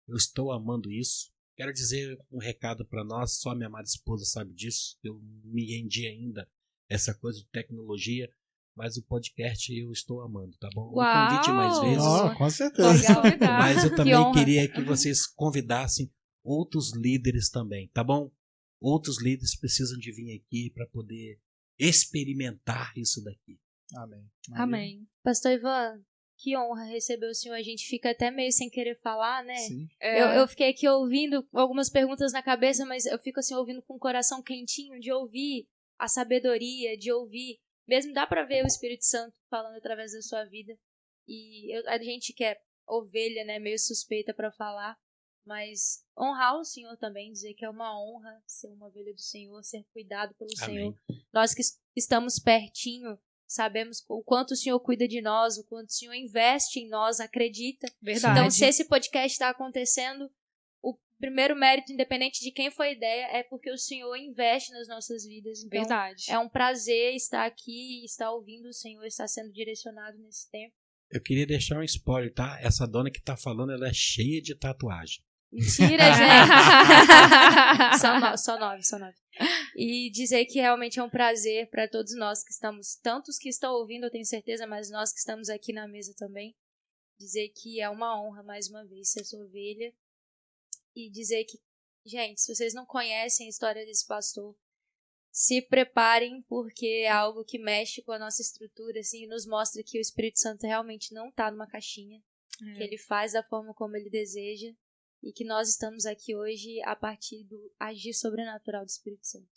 D: Eu estou amando isso. Quero dizer um recado para nós, só minha amada esposa sabe disso. Eu me rendi ainda essa coisa de tecnologia, mas o podcast eu estou amando, tá bom?
B: Uau!
D: Um convite mais vezes.
A: Com certeza.
D: Mas eu também queria que vocês convidassem outros líderes também, tá bom? Outros líderes precisam de vir aqui para poder experimentar isso daqui.
A: Amém.
B: Amém.
C: Pastor Ivan, que honra receber o senhor. A gente fica até meio sem querer falar, né?
A: Sim.
C: Eu fiquei aqui ouvindo algumas perguntas na cabeça, mas eu fico assim ouvindo com o coração quentinho de ouvir a sabedoria, de ouvir. Mesmo dá pra ver o Espírito Santo falando através da sua vida. E a gente que é ovelha, né, meio suspeita pra falar, mas honrar o Senhor também, dizer que é uma honra ser uma ovelha do Senhor, ser cuidado pelo
D: Amém.
C: Senhor. Nós que estamos pertinho, sabemos o quanto o Senhor cuida de nós, o quanto o Senhor investe em nós, acredita.
B: Verdade.
C: Então, se esse podcast está acontecendo, o primeiro mérito, independente de quem foi a ideia, é porque o Senhor investe nas nossas vidas. Então,
B: Verdade.
C: é um prazer estar aqui, estar ouvindo o Senhor, estar sendo direcionado nesse tempo.
D: Eu queria deixar um spoiler, tá? Essa dona que tá falando, ela é cheia de tatuagem.
C: Mentira, gente! Só nove. E dizer que realmente é um prazer para todos nós que estamos, tantos que estão ouvindo, eu tenho certeza, mas nós que estamos aqui na mesa também, dizer que é uma honra, mais uma vez, ser sua ovelha. E dizer que, gente, se vocês não conhecem a história desse pastor, se preparem, porque é algo que mexe com a nossa estrutura, assim, e nos mostra que o Espírito Santo realmente não está numa caixinha, que ele faz da forma como ele deseja, e que nós estamos aqui hoje a partir do agir sobrenatural do Espírito Santo.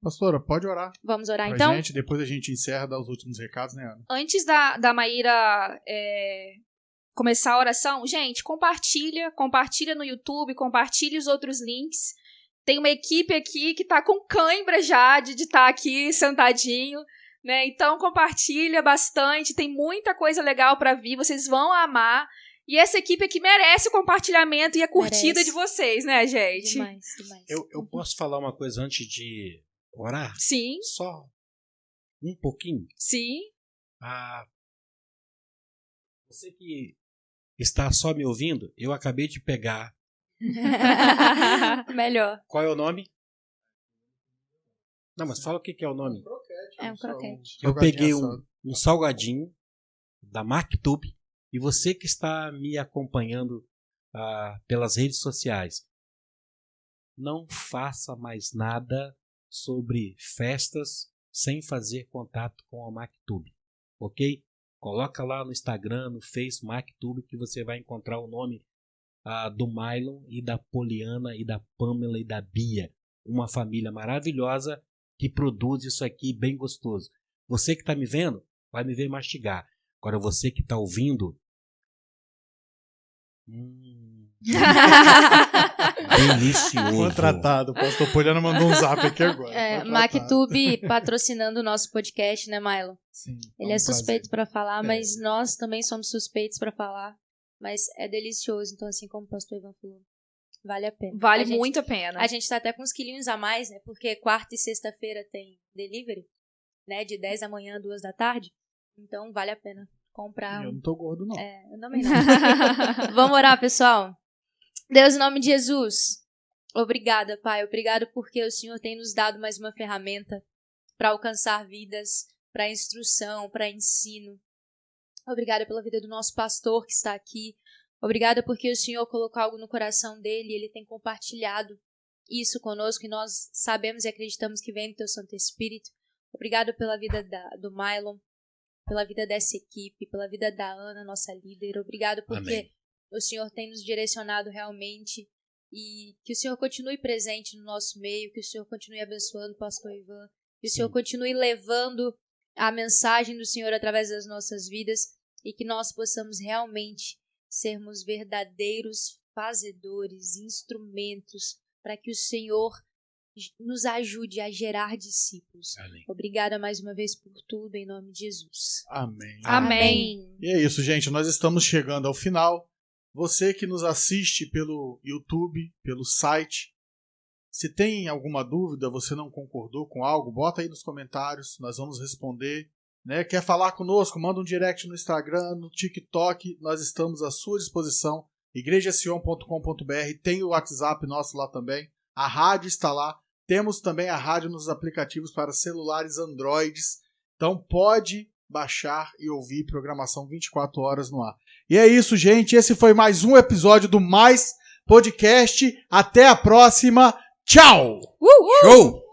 A: Pastora, pode orar.
C: Vamos orar
A: pra
C: então?
A: gente, depois a gente encerra, dá os últimos recados, né, Ana?
B: Antes da Maíra começar a oração, gente, compartilha no YouTube, compartilha os outros links. Tem uma equipe aqui que tá com cãibra já de estar aqui sentadinho, né? Então compartilha bastante, tem muita coisa legal para vir, vocês vão amar. E essa equipe aqui merece o compartilhamento e a curtida de vocês, né, gente?
C: Demais.
D: Eu posso falar uma coisa antes de orar?
B: Sim.
D: Só um pouquinho?
B: Sim.
D: Você que está só me ouvindo, eu acabei de pegar.
C: Melhor.
D: Qual é o nome? Não, mas fala o que é o nome.
C: É um croquete.
D: Eu peguei um salgadinho da MacTube e você que está me acompanhando pelas redes sociais, não faça mais nada sobre festas sem fazer contato com a MacTube, ok? Coloca lá no Instagram, no Face, MacTube, que você vai encontrar o nome do Mylon e da Poliana e da Pamela e da Bia. Uma família maravilhosa que produz isso aqui bem gostoso. Você que está me vendo, vai me ver mastigar. Agora você que está ouvindo... delicioso.
A: Contratado. O pastor Poliana mandou um zap aqui agora.
C: MacTube patrocinando o nosso podcast, né, Mylon?
A: Sim.
C: Ele é suspeito para falar, mas nós também somos suspeitos para falar. Mas é delicioso, então assim como o pastor Ivan falou, vale a pena.
B: Vale muito a pena.
C: A gente tá até com uns quilinhos a mais, né? Porque quarta e sexta-feira tem delivery, né? De 10 da manhã a 2 da tarde. Então vale a pena comprar.
A: Eu não tô gordo, não.
C: Eu também não. Vamos orar, pessoal. Deus, em nome de Jesus, obrigada, Pai. Obrigado porque o Senhor tem nos dado mais uma ferramenta para alcançar vidas, para instrução, para ensino. Obrigada pela vida do nosso pastor que está aqui. Obrigada porque o Senhor colocou algo no coração dele e ele tem compartilhado isso conosco e nós sabemos e acreditamos que vem do Teu Santo Espírito. Obrigada pela vida do Mylon, pela vida dessa equipe, pela vida da Ana, nossa líder. Obrigado porque
D: Amém.
C: O Senhor tem nos direcionado realmente e que o Senhor continue presente no nosso meio, que o Senhor continue abençoando o pastor Ivan, que o Senhor continue levando a mensagem do Senhor através das nossas vidas e que nós possamos realmente sermos verdadeiros fazedores, instrumentos para que o Senhor nos ajude a gerar discípulos.
D: Amém.
C: Obrigada mais uma vez por tudo, em nome de Jesus.
A: Amém.
B: Amém.
A: E é isso, gente. Nós estamos chegando ao final. Você que nos assiste pelo YouTube, pelo site, se tem alguma dúvida, você não concordou com algo, bota aí nos comentários, nós vamos responder. Né? Quer falar conosco? Manda um direct no Instagram, no TikTok, nós estamos à sua disposição. igrejasion.com.br, tem o WhatsApp nosso lá também, a rádio está lá, temos também a rádio nos aplicativos para celulares Androids, então pode baixar e ouvir programação 24 horas no ar. E é isso, gente, esse foi mais um episódio do Mais Podcast, até a próxima, tchau!
D: Show!